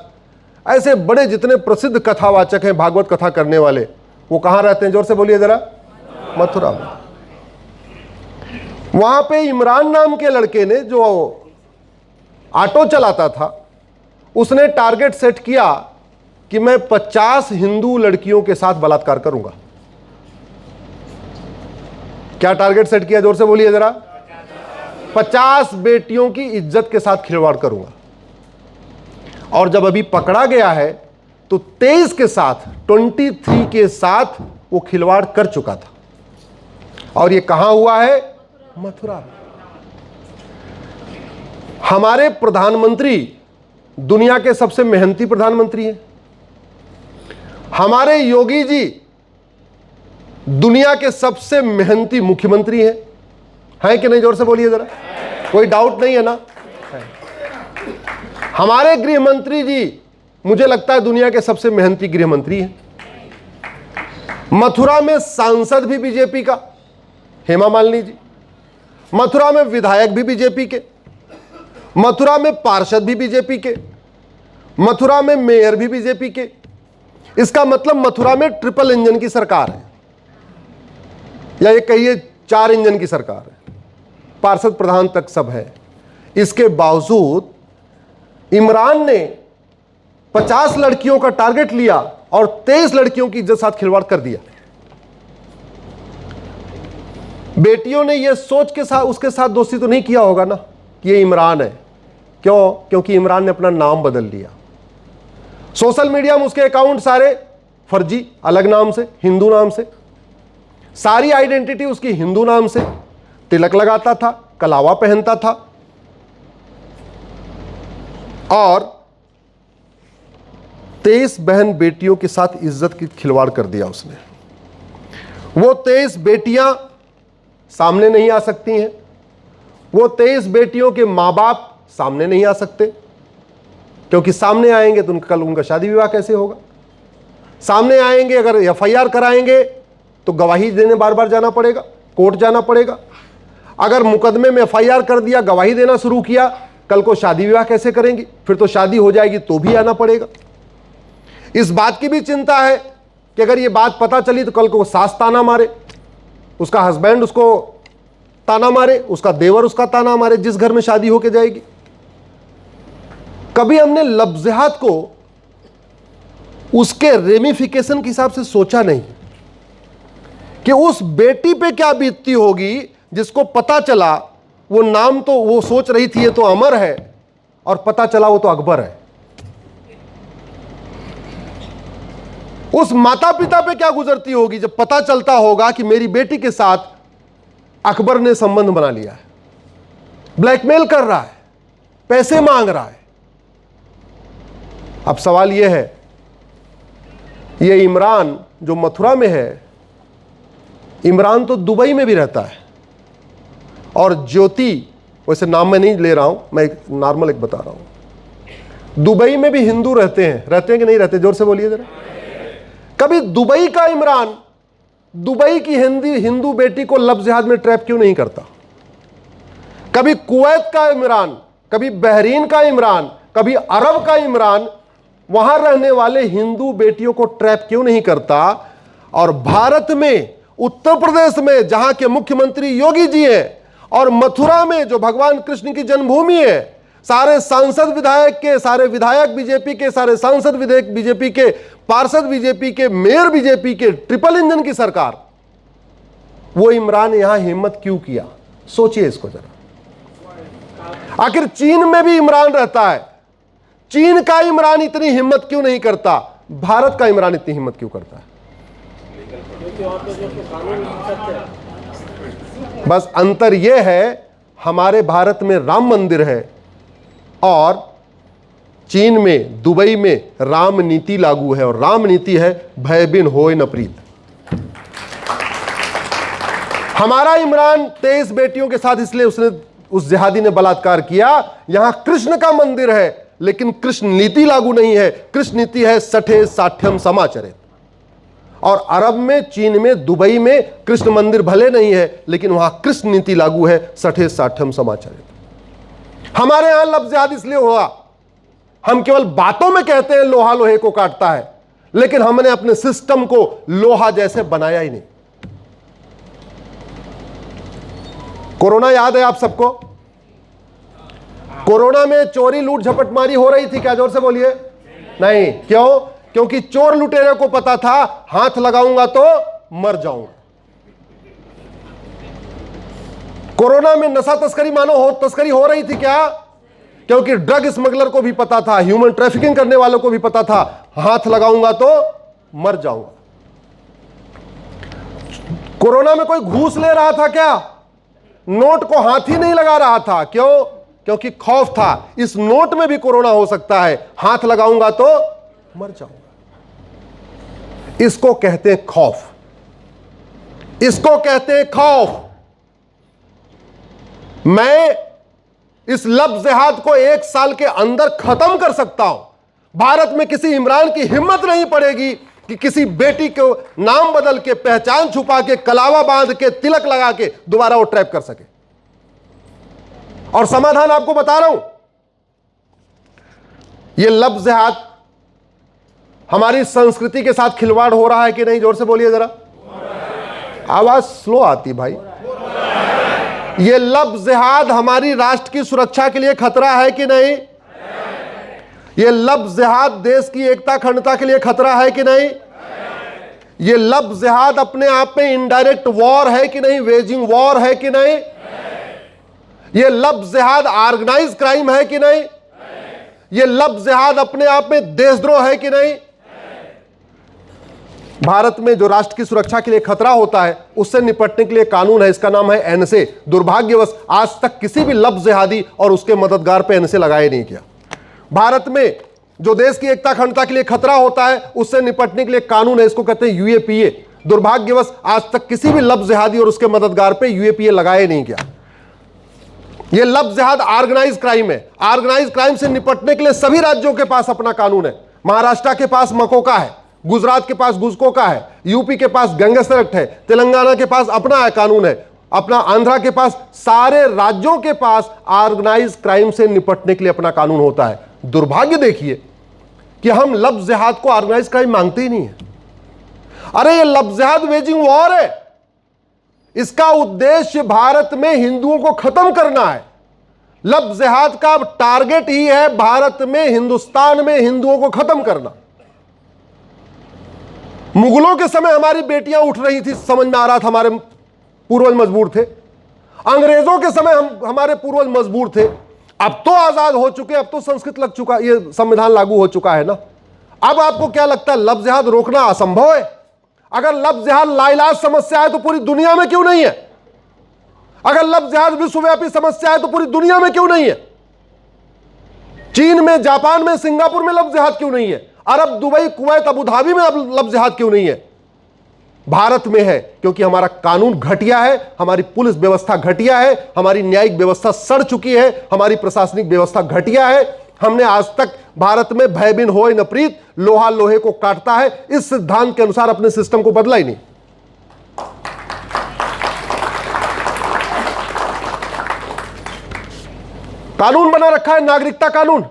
[SPEAKER 1] ऐसे बड़े जितने प्रसिद्ध कथावाचक हैं, भागवत कथा करने वाले, वो कहां रहते हैं? जोर से बोलिए जरा। मथुरा में। वहां पे इमरान नाम के लड़के ने, जो ऑटो चलाता था, उसने टारगेट सेट किया कि मैं 50 हिंदू लड़कियों के साथ बलात्कार करूंगा। क्या टारगेट सेट किया? जोर से बोलिए जरा। 50 बेटियों की इज्जत के साथ खिलवाड़ करूंगा। और जब अभी पकड़ा गया है तो 23 के साथ, 23 के साथ वो खिलवाड़ कर चुका था। और ये कहां हुआ है? मथुरा में। हमारे प्रधानमंत्री दुनिया के सबसे मेहनती प्रधानमंत्री हैं। हमारे योगी जी दुनिया के सबसे मेहनती मुख्यमंत्री हैं कि नहीं? जोर से बोलिए जरा, कोई डाउट नहीं है ना? हमारे गृह मंत्री जी मुझे लगता है दुनिया के सबसे मेहनती गृह मंत्री हैं। मथुरा में सांसद भी बीजेपी का, हेमा मालिनी जी। मथुरा में विधायक भी बीजेपी के, मथुरा में पार्षद भी बीजेपी के, मथुरा में मेयर भी बीजेपी के। इसका मतलब मथुरा में ट्रिपल इंजन की सरकार है, या ये कहिए 4 इंजन की सरकार है। पार्षद प्रधान तक सब है। इसके बावजूद इमरान ने 50 लड़कियों का टारगेट लिया और 23 लड़कियों की इज्जत साथ खिलवाड़ कर दिया। बेटियों ने यह सोच के साथ उसके साथ दोस्ती तो नहीं किया होगा ना कि ये इमरान है। क्यों? क्योंकि इमरान ने अपना नाम बदल लिया। सोशल मीडिया में उसके अकाउंट सारे फर्जी, अलग नाम से, हिंदू नाम से, सारी आइडेंटिटी उसकी हिंदू नाम से। तिलक लगाता था, कलावा पहनता था, और 23 बहन बेटियों के साथ इज्जत की खिलवाड़ कर दिया उसने। वो 23 बेटियां सामने नहीं आ सकती हैं, वो 23 बेटियों के मां बाप सामने नहीं आ सकते, क्योंकि सामने आएंगे तो कल उनका शादी विवाह कैसे होगा? सामने आएंगे, अगर एफआईआर कराएंगे तो गवाही देने बार बार जाना पड़ेगा, कोर्ट जाना पड़ेगा। अगर मुकदमे में एफआईआर कर दिया, गवाही देना शुरू किया, कल को शादी विवाह कैसे करेंगी? फिर तो शादी हो जाएगी तो भी आना पड़ेगा। इस बात की भी चिंता है कि अगर ये बात पता चली तो कल को सास ताना मारे, उसका हस्बैंड उसको ताना मारे, उसका देवर उसका ताना मारे, जिस घर में शादी होके जाएगी। कभी हमने लफ्ज़ात को उसके रेमिफिकेशन के हिसाब से सोचा नहीं कि उस बेटी पे क्या बीतती होगी जिसको पता चला वो नाम तो वो सोच रही थी ये तो अमर है, और पता चला वो तो अकबर है। उस माता पिता पे क्या गुजरती होगी जब पता चलता होगा कि मेरी बेटी के साथ अकबर ने संबंध बना लिया है, ब्लैकमेल कर रहा है, पैसे मांग रहा है। अब सवाल यह है, ये इमरान जो मथुरा में है, इमरान तो दुबई में भी रहता है, और ज्योति, वैसे नाम मैं नहीं ले रहा हूं, मैं नॉर्मल एक बता रहा हूं, दुबई में भी हिंदू रहते हैं कि नहीं रहते? जोर से बोलिए जरा। कभी दुबई का इमरान दुबई की हिंदू बेटी को लव जिहाद में ट्रैप क्यों नहीं करता? कभी कुवैत का इमरान, कभी बहरीन का इमरान, कभी अरब का इमरान वहां रहने वाले हिंदू बेटियों को ट्रैप क्यों नहीं करता? और भारत में, उत्तर प्रदेश में जहां के मुख्यमंत्री योगी जी हैं, और मथुरा में जो भगवान कृष्ण की जन्मभूमि है, सारे सांसद विधायक के, सारे विधायक बीजेपी के, सारे सांसद विधायक बीजेपी के, पार्षद बीजेपी के, मेयर बीजेपी के, ट्रिपल इंजन की सरकार, वो इमरान यहां हिम्मत क्यों किया? सोचिए इसको जरा। आखिर चीन में भी इमरान रहता है, चीन का इमरान इतनी हिम्मत क्यों नहीं करता? भारत का इमरान इतनी हिम्मत क्यों करता है? बस अंतर यह है, हमारे भारत में राम मंदिर है और चीन में, दुबई में राम नीति लागू है, और राम नीति है भय बिन होय न प्रीत। हमारा इमरान 23 बेटियों के साथ इसलिए उसने, उस जिहादी ने बलात्कार किया। यहां कृष्ण का मंदिर है लेकिन कृष्ण नीति लागू नहीं है। कृष्ण नीति है सठे साठ्यम समाचरित। और अरब में, चीन में, दुबई में कृष्ण मंदिर भले नहीं है लेकिन वहां कृष्ण नीति लागू है, सठे साठ्यम समाचरित। हमारे यहां लव जिहाद इसलिए हुआ, हम केवल बातों में कहते हैं लोहा लोहे को काटता है, लेकिन हमने अपने सिस्टम को लोहा जैसे बनाया ही नहीं। कोरोना याद है आप सबको? कोरोना में चोरी लूट झपटमारी हो रही थी क्या? जोर से बोलिए। नहीं। क्यों? क्योंकि चोर लुटेरे को पता था हाथ लगाऊंगा तो मर जाऊंगा। कोरोना में नशा तस्करी तस्करी हो रही थी क्या? क्योंकि ड्रग स्मगलर को भी पता था, ह्यूमन ट्रैफिकिंग करने वालों को भी पता था हाथ लगाऊंगा तो मर जाऊंगा। कोरोना में कोई घूस ले रहा था क्या? नोट को हाथ ही नहीं लगा रहा था। क्यों? क्योंकि खौफ था, इस नोट में भी कोरोना हो सकता है, हाथ लगाऊंगा तो मर जाऊंगा। इसको कहते हैं खौफ, इसको कहते हैं खौफ। मैं इस लव जिहाद को 1 साल के अंदर खत्म कर सकता हूं। भारत में किसी इमरान की हिम्मत नहीं पड़ेगी कि किसी बेटी को नाम बदल के, पहचान छुपा के, कलावा बांध के, तिलक लगा के दोबारा वो ट्रैप कर सके। और समाधान आपको बता रहा हूं, ये लव जिहाद हमारी संस्कृति के साथ खिलवाड़ हो रहा है कि नहीं? जोर से बोलिए जरा। आवाज स्लो आती भाई। ये लव जिहाद हमारी राष्ट्र की सुरक्षा के लिए खतरा है कि नहीं? ये लव जिहाद देश की एकता अखंडता के लिए खतरा है कि नहीं? ये लव जिहाद अपने आप में इनडायरेक्ट वॉर है कि नहीं? वेजिंग वॉर है कि नहीं? ये लव जिहाद ऑर्गेनाइज क्राइम है कि नहीं? ये लव जिहाद अपने आप में देशद्रोह है कि नहीं? भारत में जो राष्ट्र की सुरक्षा के लिए खतरा होता है उससे निपटने के लिए कानून है, इसका नाम है एनएसए। दुर्भाग्यवश आज तक किसी भी लव जिहादी और उसके मददगार पे एनएसए लगाए नहीं किया। भारत में जो देश की एकता अखंडता के लिए खतरा होता है उससे निपटने के लिए कानून है, इसको कहते हैं यूएपीए। दुर्भाग्यवश आज तक किसी भी लव जिहादी और उसके मददगार पे यूएपीए लगाए नहीं किया। यह लव जिहाद ऑर्गेनाइज क्राइम है। ऑर्गेनाइज क्राइम से निपटने के लिए सभी राज्यों के पास अपना कानून है। महाराष्ट्र के पास मकोका है, गुजरात के पास गुजको का है, यूपी के पास गैंगस्टर एक्ट है, तेलंगाना के पास अपना कानून है, अपना आंध्रा के पास, सारे राज्यों के पास ऑर्गेनाइज क्राइम से निपटने के लिए अपना कानून होता है। दुर्भाग्य देखिए कि हम लव जिहाद को ऑर्गेनाइज क्राइम मांगते ही नहीं है। अरे ये लव जिहाद वेजिंग वॉर है। इसका उद्देश्य भारत में हिंदुओं को खत्म करना है। लव जिहाद का टारगेट ही है भारत में, हिंदुस्तान में हिंदुओं को खत्म करना। मुगलों के समय हमारी बेटियां उठ रही थी, समझ में आ रहा था हमारे पूर्वज मजबूर थे। अंग्रेजों के समय हमारे पूर्वज मजबूर थे। अब तो आजाद हो चुके, अब तो संस्कृत लग चुका, ये संविधान लागू हो चुका है ना। अब आपको क्या लगता है लव जिहाद रोकना असंभव है? अगर लव जिहाद लाइलाज समस्या है तो पूरी दुनिया में क्यों नहीं है? अगर लव जिहाद विश्वव्यापी समस्या है तो पूरी दुनिया में क्यों नहीं है? चीन में, जापान में, सिंगापुर में लव जिहाद क्यों नहीं है? अरब, दुबई, कुवैत, अबू धाबी में अब लव जिहाद क्यों नहीं है? भारत में है क्योंकि हमारा कानून घटिया है, हमारी पुलिस व्यवस्था घटिया है, हमारी न्यायिक व्यवस्था सड़ चुकी है, हमारी प्रशासनिक व्यवस्था घटिया है। हमने आज तक भारत में भय बिन होए न प्रीत, लोहा लोहे को काटता है, इस सिद्धांत के अनुसार अपने सिस्टम को बदला ही नहीं। कानून बना रखा है, नागरिकता कानून।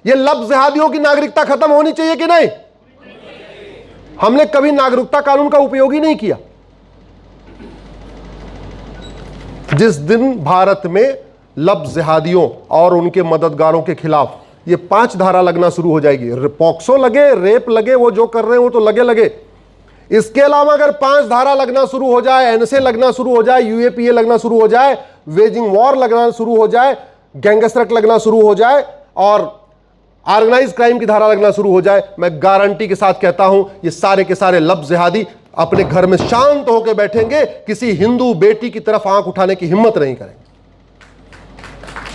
[SPEAKER 1] यह लब जिहादियों की नागरिकता खत्म होनी चाहिए कि नहीं? हमने कभी नागरिकता कानून का उपयोग ही नहीं किया। जिस दिन भारत में लब जिहादियों और उनके मददगारों के खिलाफ ये 5 धारा लगना शुरू हो जाएगी, पॉक्सो लगे, रेप लगे, वो जो कर रहे हैं वो तो लगे लगे, इसके अलावा अगर 5 धारा लगना शुरू हो जाए, एनएसए लगना शुरू हो जाए, यूएपीए लगना शुरू हो जाए, वेजिंग वॉर लगना शुरू हो जाए, गैंगस्टर लगना शुरू हो जाए और ऑर्गेनाइज क्राइम की धारा लगना शुरू हो जाए, मैं गारंटी के साथ कहता हूं ये सारे के सारे लब जिहादी अपने घर में शांत होकर बैठेंगे, किसी हिंदू बेटी की तरफ आंख उठाने की हिम्मत नहीं करेंगे।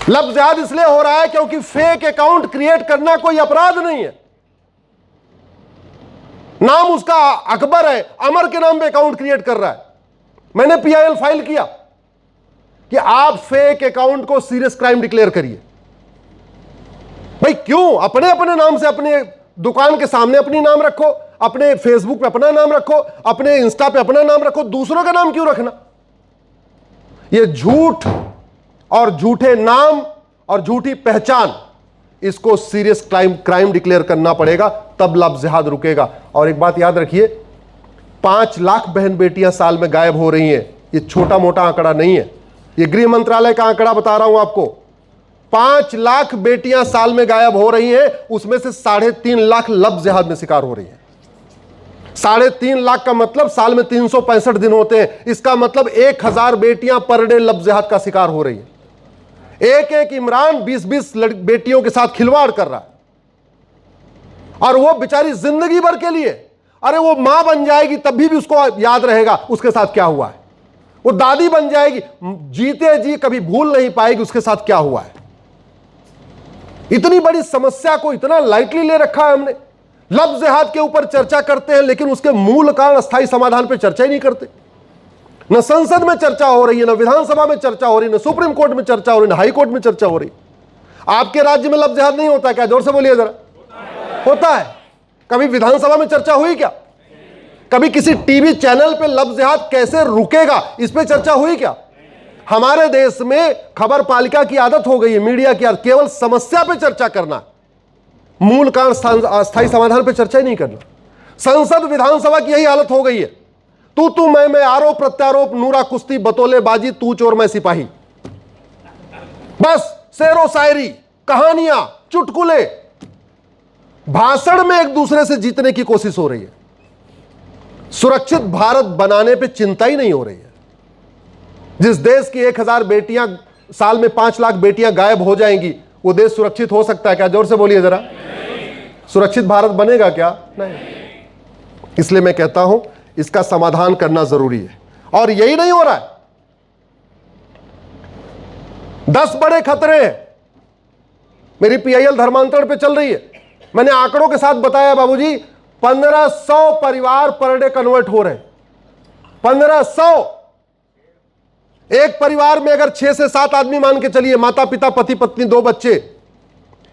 [SPEAKER 1] लब जिहाद इसलिए हो रहा है क्योंकि फेक अकाउंट क्रिएट करना कोई अपराध नहीं है। नाम उसका अकबर है, अमर के नाम पे अकाउंट क्रिएट कर रहा है। मैंने पीआईएल फाइल किया कि आप फेक अकाउंट को सीरियस क्राइम डिक्लेयर करिए। भाई क्यों अपने अपने नाम से अपने दुकान के सामने अपनी नाम रखो, अपने फेसबुक पे अपना नाम रखो, अपने इंस्टा पे अपना नाम रखो, दूसरों का नाम क्यों रखना? ये झूठ और झूठे नाम और झूठी पहचान, इसको सीरियस क्राइम डिक्लेयर करना पड़ेगा, तब लब जिहाद रुकेगा। और एक बात याद रखिए, 5 लाख बहन बेटियां साल में गायब हो रही हैं। ये छोटा मोटा आंकड़ा नहीं है, ये गृह मंत्रालय का आंकड़ा बता रहा हूं आपको। 5 लाख बेटियां साल में गायब हो रही हैं, उसमें से 3.5 लाख लब जिहाद में शिकार हो रही हैं। 3.5 लाख का मतलब साल में 365 दिन होते हैं, इसका मतलब 1000 बेटियां पर डे लब जिहाद का शिकार हो रही है। एक एक इमरान 20-20 बेटियों के साथ खिलवाड़ कर रहा है, और वो बेचारी जिंदगी भर के लिए, अरे वो मां बन जाएगी तब भी उसको याद रहेगा उसके साथ क्या हुआ है। वो दादी बन जाएगी, जीते जी कभी भूल नहीं पाएगी उसके साथ क्या हुआ है। इतनी बड़ी समस्या को इतना लाइटली ले रखा है हमने। लब जिहाद के ऊपर चर्चा करते हैं, लेकिन उसके मूल कारण, अस्थायी समाधान पर चर्चा ही नहीं करते। न संसद में चर्चा हो रही है, न विधानसभा में चर्चा हो रही है, न सुप्रीम कोर्ट में चर्चा हो रही है, न हाई कोर्ट में चर्चा हो रही है। आपके राज्य में लब जिहाद नहीं होता क्या? जोर से बोलिए जरा। होता है। कभी विधानसभा में चर्चा हुई क्या? कभी किसी टीवी चैनल पे लब जिहाद कैसे रुकेगा इस पे चर्चा हुई क्या? हमारे देश में खबर पालिका की आदत हो गई है, मीडिया की आदत, केवल समस्या पे चर्चा करना, मूल कारण अस्थायी समाधान पे चर्चा ही नहीं करना। संसद विधानसभा की यही हालत हो गई है। तू मैं आरोप प्रत्यारोप, नूरा कुश्ती, बतौलेबाजी, तू चोर मैं सिपाही, बस शेरो शायरी, कहानियां, चुटकुले, भाषण में एक दूसरे से जीतने की कोशिश हो रही है। सुरक्षित भारत बनाने पे चिंता ही नहीं हो रही है। जिस देश की 1000 बेटियां साल में 5 लाख बेटियां गायब हो जाएंगी, वो देश सुरक्षित हो सकता है क्या? जोर से बोलिए जरा। सुरक्षित भारत बनेगा क्या? नहीं। इसलिए मैं कहता हूं इसका समाधान करना जरूरी है, और यही नहीं हो रहा है। 10 बड़े खतरे हैं। मेरी पीआईएल धर्मांतरण पे चल रही है। मैंने आंकड़ों के साथ बताया बाबूजी, 1500 परिवार पर डे कन्वर्ट हो रहे हैं। 1500। एक परिवार में अगर 6 से 7 आदमी मान के चलिए, माता पिता, पति पत्नी, 2 बच्चे,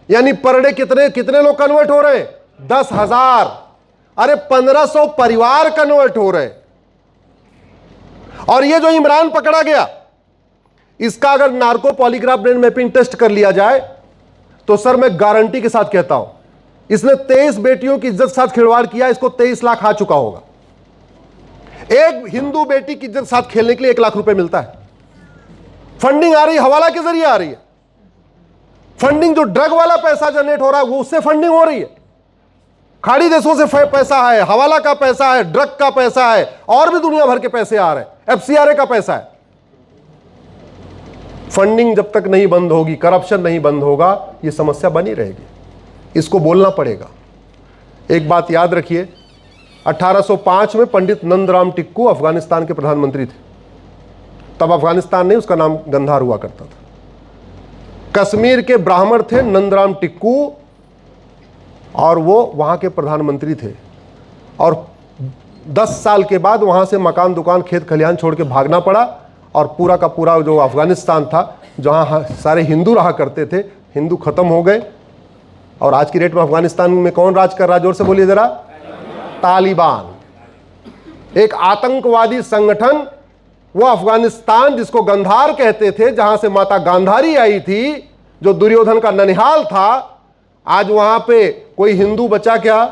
[SPEAKER 1] यानी पर डे कितने लोग कन्वर्ट हो रहे हैं? 10,000। अरे 1500 परिवार कन्वर्ट हो रहे। और ये जो इमरान पकड़ा गया, इसका अगर narco polygraph brain mapping test कर लिया जाए तो सर मैं गारंटी के साथ कहता हूं, इसने 23 बेटियों की इज्जत साथ खिलवाड़ किया, इसको 23 लाख आ चुका होगा। एक हिंदू बेटी की इज्जत साथ खेलने के लिए 1 लाख रुपए मिलता है। फंडिंग आ रही है, हवाला के जरिए आ रही है। फंडिंग जो ड्रग वाला पैसा जनरेट हो रहा है, वो उससे फंडिंग हो रही है। खाड़ी देशों से पैसा है, हवाला का पैसा है, ड्रग का पैसा है, और भी दुनिया भर के पैसे आ रहे हैं, एफसीआरए का पैसा है। फंडिंग जब तक नहीं बंद होगी, करप्शन नहीं बंद होगा, यह समस्या बनी रहेगी। इसको बोलना पड़ेगा। एक बात याद रखिए, 1805 में पंडित नंदराम टिक्कू अफगानिस्तान के प्रधानमंत्री थे। तब अफगानिस्तान नहीं, उसका नाम गंधार हुआ करता था। कश्मीर के ब्राह्मण थे नंदराम टिक्कू, और वो वहाँ के प्रधानमंत्री थे। और 10 साल के बाद वहाँ से मकान दुकान खेत खलिहान छोड़ के भागना पड़ा, और पूरा का पूरा जो अफगानिस्तान था, जहाँ सारे हिंदू रहा करते थे, हिंदू खत्म हो गए। और आज की डेट में अफगानिस्तान में कौन राज कर रहा है? जोर से बोलिए जरा। तालिबान, एक आतंकवादी संगठन। वो अफगानिस्तान जिसको गंधार कहते थे, जहां से माता गांधारी आई थी, जो दुर्योधन का ननिहाल था, आज वहां पे कोई हिंदू बचा क्या?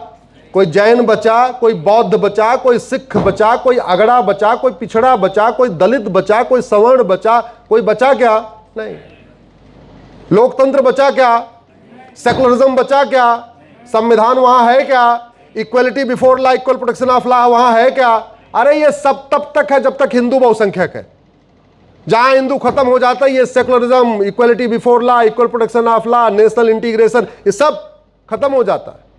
[SPEAKER 1] कोई जैन बचा, कोई बौद्ध बचा, कोई सिख बचा, कोई अगड़ा बचा, कोई पिछड़ा बचा, कोई दलित बचा, कोई सवर्ण बचा, कोई बचा क्या? नहीं। लोकतंत्र बचा क्या? सेकुलरिज्म बचा क्या? संविधान वहां है क्या? Equality before law, equal protection of law वहां है क्या? अरे ये सब तब तक है जब तक हिंदू बहुसंख्यक है। जहां हिंदू खत्म हो जाता है, ये secularism, equality before law, equal protection of law, national integration, ये सब खत्म हो जाता है।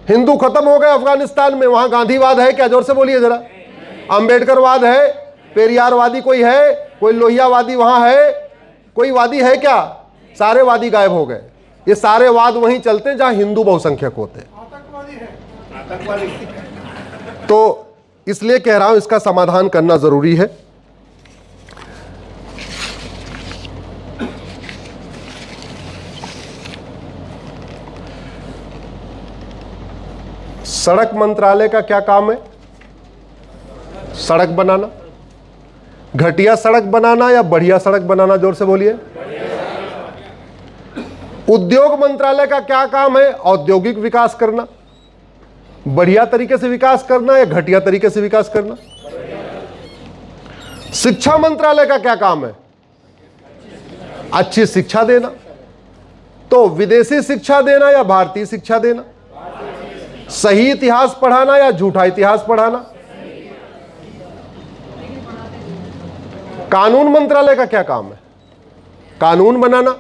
[SPEAKER 1] हिंदू खत्म हो गए अफगानिस्तान में, वहां गांधीवाद है क्या? जोर से बोलिए जरा। अंबेडकरवाद है? पेरियारवादी कोई है? कोई लोहियावादी वहां है? कोई वादी है क्या? सारे वादी गायब हो गए। ये सारे वाद वहीं चलते हैं जहां हिंदू बहुसंख्यक होते हैं।
[SPEAKER 2] आतंकवादी है, आतंकवादी।
[SPEAKER 1] तो इसलिए कह रहा हूं, इसका समाधान करना जरूरी है। सड़क मंत्रालय का क्या काम है? सड़क बनाना। घटिया सड़क बनाना या बढ़िया सड़क बनाना? जोर से बोलिए। उद्योग मंत्रालय का क्या काम है? औद्योगिक विकास करना। बढ़िया तरीके से विकास करना या घटिया तरीके से विकास करना? शिक्षा मंत्रालय का क्या काम है? अच्छी शिक्षा देना। तो विदेशी शिक्षा देना या भारतीय शिक्षा देना? सही इतिहास पढ़ाना या झूठा इतिहास पढ़ाना? कानून मंत्रालय का क्या काम है? कानून बनाना।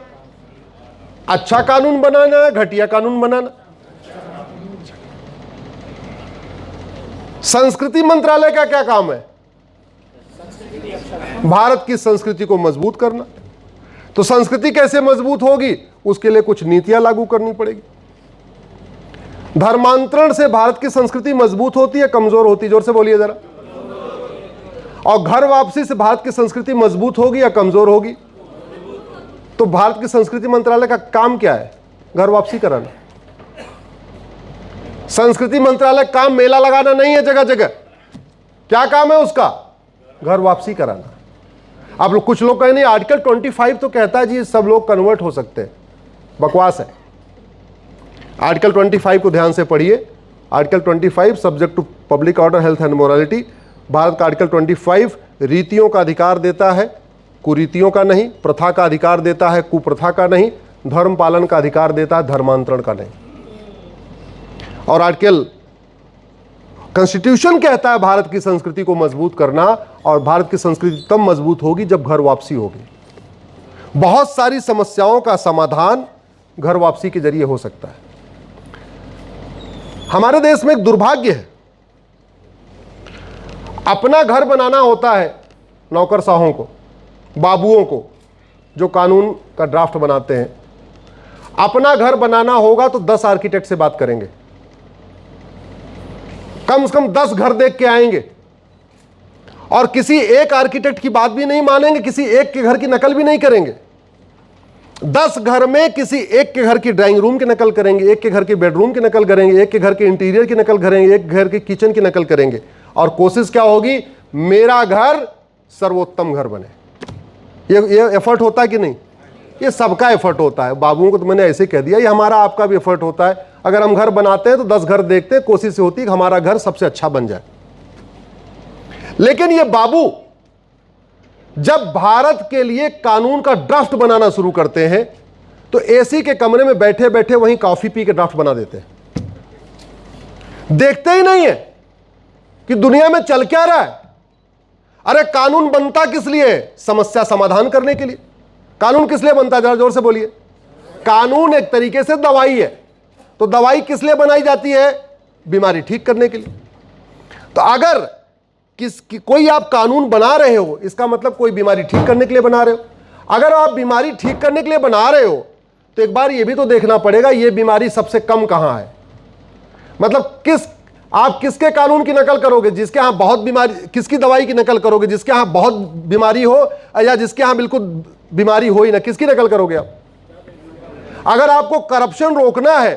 [SPEAKER 1] अच्छा कानून बनाना या घटिया कानून बनाना? संस्कृति मंत्रालय का क्या काम है? भारत की संस्कृति को मजबूत करना। तो संस्कृति कैसे मजबूत होगी? उसके लिए कुछ नीतियां लागू करनी पड़ेगी। धर्मांतरण से भारत की संस्कृति मजबूत होती है, कमजोर होती है? जोर से बोलिए जरा। और घर वापसी से भारत की संस्कृति मजबूत होगी या कमजोर होगी? तो भारत की संस्कृति मंत्रालय का काम क्या है? घर वापसी कराना। संस्कृति मंत्रालय काम मेला लगाना नहीं है जगह जगह। क्या काम है उसका? घर वापसी कराना। अब लोग, कुछ लोग कहें नहीं, आर्टिकल 25 तो कहता है जी सब लोग कन्वर्ट हो सकते हैं। बकवास है। आर्टिकल 25 को ध्यान से पढ़िए। Article 25 subject to public order, health and morality. Bharat का आर्टिकल 25 रीतियों का अधिकार देता है, कुरीतियों का नहीं। प्रथा का अधिकार देता है, कुप्रथा का नहीं। धर्म पालन का अधिकार देता है, धर्मांतरण का नहीं। और आर्टिकल कॉन्स्टिट्यूशन कहता है भारत की संस्कृति को मजबूत करना, और भारत की संस्कृति तब मजबूत होगी जब घर वापसी होगी। बहुत सारी समस्याओं का समाधान घर वापसी के जरिए हो सकता है। हमारे देश में एक दुर्भाग्य है, अपना घर बनाना होता है नौकरशाहों को, बाबुओं को, जो कानून का ड्राफ्ट बनाते हैं। अपना घर बनाना होगा तो 10 आर्किटेक्ट से बात करेंगे, कम से कम 10 घर देख के आएंगे, और किसी एक आर्किटेक्ट की बात भी नहीं मानेंगे, किसी एक के घर की नकल भी नहीं करेंगे। 10 घर में किसी एक के घर की ड्राइंग रूम की नकल करेंगे, एक के घर की बेडरूम की नकल करेंगे, एक के घर के इंटीरियर की नकल करेंगे, एक घर के किचन की नकल करेंगे, और कोशिश क्या होगी? मेरा घर सर्वोत्तम घर बने। ये एफर्ट होता है कि नहीं? ये सबका एफर्ट होता है। बाबुओं को तो मैंने ऐसे कह दिया, ये हमारा आपका भी एफर्ट होता है। अगर हम घर बनाते हैं तो 10 घर देखते हैं, कोशिश होती है कि हमारा घर सबसे अच्छा बन जाए। लेकिन ये बाबू जब भारत के लिए कानून का ड्राफ्ट बनाना शुरू करते हैं तो एसी के कमरे में बैठे बैठे वहीं कॉफी पी के ड्राफ्ट बना देते हैं। देखते ही नहीं है कि दुनिया में चल क्या रहा है। अरे कानून बनता किस लिए? समस्या समाधान करने के लिए। कानून किस लिए बनता है? जरा जोर से बोलिए। कानून एक तरीके से दवाई है। तो दवाई किस लिए बनाई जाती है? बीमारी ठीक करने के लिए। तो अगर कोई आप कानून बना रहे हो, इसका मतलब कोई बीमारी ठीक करने के लिए बना रहे हो। अगर आप बीमारी ठीक करने के लिए बना रहे हो तो एक बार यह भी तो देखना पड़ेगा ये बीमारी सबसे कम कहां है। मतलब आप किसके कानून की नकल करोगे? जिसके यहां बहुत बीमारी, किसकी दवाई की नकल करोगे? जिसके यहां बहुत बीमारी हो या जिसके यहां बिल्कुल बीमारी हो ही ना, किसकी नकल करोगे आप? अगर आपको करप्शन रोकना है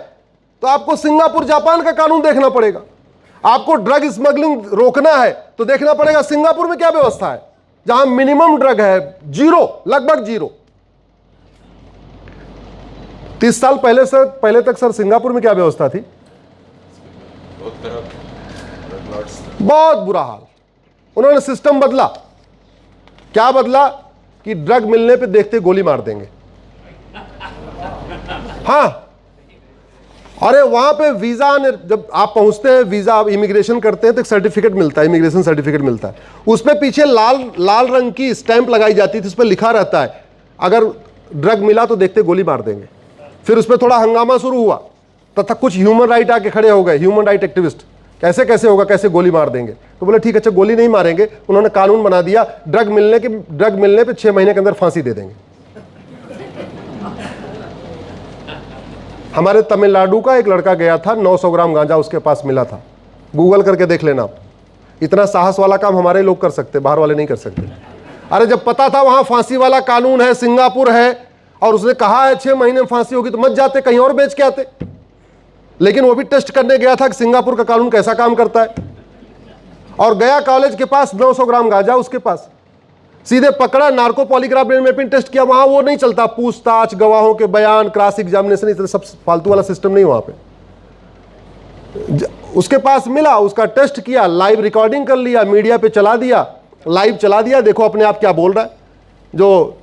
[SPEAKER 1] तो आपको सिंगापुर जापान का कानून देखना पड़ेगा। आपको ड्रग स्मगलिंग रोकना है तो देखना पड़ेगा सिंगापुर में क्या व्यवस्था है, जहां मिनिमम ड्रग है जीरो, लगभग जीरो। 30 साल पहले तक सर सिंगापुर में क्या व्यवस्था थी? बहुत बुरा हाल। उन्होंने सिस्टम बदला। क्या बदला? कि ड्रग मिलने पे देखते गोली मार देंगे। हाँ, अरे वहां पे वीजा, जब आप पहुंचते हैं, वीजा इमिग्रेशन करते हैं तो एक सर्टिफिकेट मिलता है, इमिग्रेशन सर्टिफिकेट मिलता है। उसमें पीछे लाल रंग की स्टैंप लगाई जाती थी, उस पर लिखा रहता है अगर ड्रग मिला तो देखते गोली मार देंगे। फिर उस पर थोड़ा हंगामा शुरू हुआ तथा कुछ ह्यूमन राइट आके खड़े हो गए, ह्यूमन राइट एक्टिविस्ट, कैसे होगा, कैसे गोली मार देंगे? तो बोले ठीक है, अच्छा गोली नहीं मारेंगे। उन्होंने कानून बना दिया, ड्रग मिलने पे 6 महीने के अंदर फांसी दे देंगे। हमारे तमिलनाडु का एक लड़का गया था, 900 ग्राम गांजा उसके पास मिला था। गूगल करके देख लेना आप। इतना साहस वाला काम हमारे लोग कर सकते, बाहर वाले नहीं कर सकते। अरे जब पता था वहां फांसी वाला कानून है, सिंगापुर है, और उसने कहा है 6 महीने में फांसी होगी, तो मत जाते, कहीं और बेच के आते। लेकिन वो भी टेस्ट करने गया था कि सिंगापुर का कानून कैसा काम करता है, और गया कॉलेज के पास, 900 ग्राम गांजा उसके पास, सीधे पकड़ा, नार्को पॉलीग्राफ मैपिंग टेस्ट किया। वहां वो नहीं चलता, पूछताछ, गवाहों के बयान, क्रॉस एग्जामिनेशन, इस तरह सब फालतू वाला सिस्टम नहीं वहां पे। उसके पास मिला, उसका टेस्ट किया, लाइव रिकॉर्डिंग कर लिया, मीडिया पे चला दिया, लाइव चला दिया, देखो अपने आप क्या बोल रहा है। जो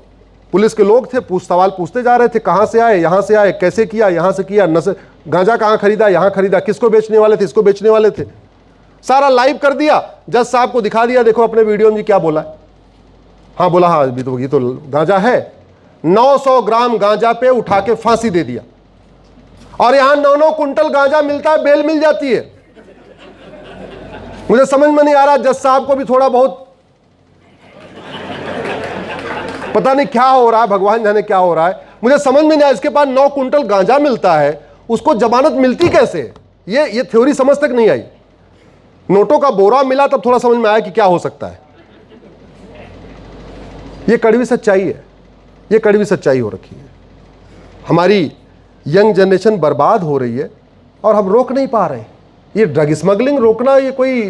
[SPEAKER 1] पुलिस के लोग थे सवाल पूछते जा रहे थे, कहां से आए, यहां से आए, कैसे किया, यहां से किया, गांजा कहां खरीदा, यहां खरीदा, किसको बेचने वाले थे, इसको बेचने वाले थे, सारा लाइव कर दिया। जज साहब को दिखा दिया, देखो अपने वीडियो में जी क्या बोला है। हाँ बोला, हाँ अभी तो ये तो गांजा है। 900 ग्राम गांजा पे उठा के फांसी दे दिया। और यहां 9-9 कुंटल गांजा मिलता है, बेल मिल जाती है। मुझे समझ में नहीं आ रहा, जज साहब को भी थोड़ा बहुत पता नहीं क्या हो रहा है, भगवान जाने क्या हो रहा है, मुझे समझ में नहीं आया। इसके पास 9 कुंटल गांजा मिलता है, उसको जमानत मिलती कैसे? ये थ्योरी समझ तक नहीं आई। नोटों का बोरा मिला तब थोड़ा समझ में आया कि क्या हो सकता है। ये कड़वी सच्चाई है, ये कड़वी सच्चाई हो रखी है। हमारी यंग जनरेशन बर्बाद हो रही है और हम रोक नहीं पा रहे हैं। ये ड्रग स्मगलिंग रोकना, ये कोई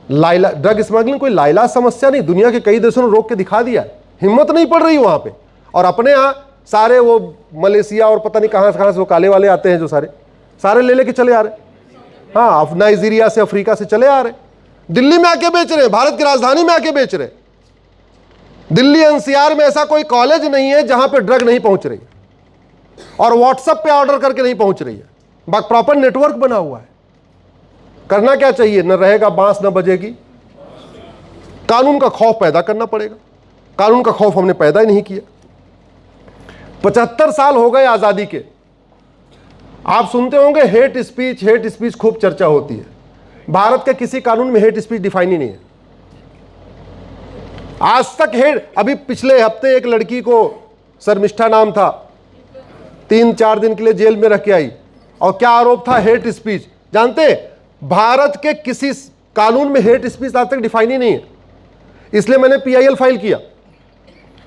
[SPEAKER 1] ड्रग स्मगलिंग कोई लाइलाज समस्या नहीं। दुनिया के कई देशों ने रोक के दिखा दिया, हिम्मत नहीं पड़ रही वहां पे। और अपने यहाँ सारे वो मलेशिया और पता नहीं कहां से वो काले वाले आते हैं, जो सारे ले लेके चले आ रहे। हाँ, नाइजीरिया से, अफ्रीका से चले आ रहे, दिल्ली में आके बेच रहे, भारत की राजधानी में आके बेच रहे। दिल्ली एनसीआर में ऐसा कोई कॉलेज नहीं है जहां पे ड्रग नहीं पहुंच रही, और व्हाट्सएप पे ऑर्डर करके नहीं पहुंच रही है। प्रॉपर नेटवर्क बना हुआ है। करना क्या चाहिए? न रहेगा बांस न बजेगी। कानून का खौफ पैदा करना पड़ेगा। कानून का खौफ हमने पैदा ही नहीं किया। 75 साल हो गए आजादी के। आप सुनते होंगे हेट स्पीच खूब चर्चा होती है। भारत के किसी कानून में हेट स्पीच डिफाइन ही नहीं है आज तक। अभी पिछले हफ्ते एक लड़की को, शर्मिष्ठा नाम था, 3-4 दिन के लिए जेल में रख के आई, और क्या आरोप था? Hate speech. जानते, भारत के किसी कानून में हेट स्पीच आज तक डिफाइन ही नहीं है। इसलिए मैंने PIL फाइल किया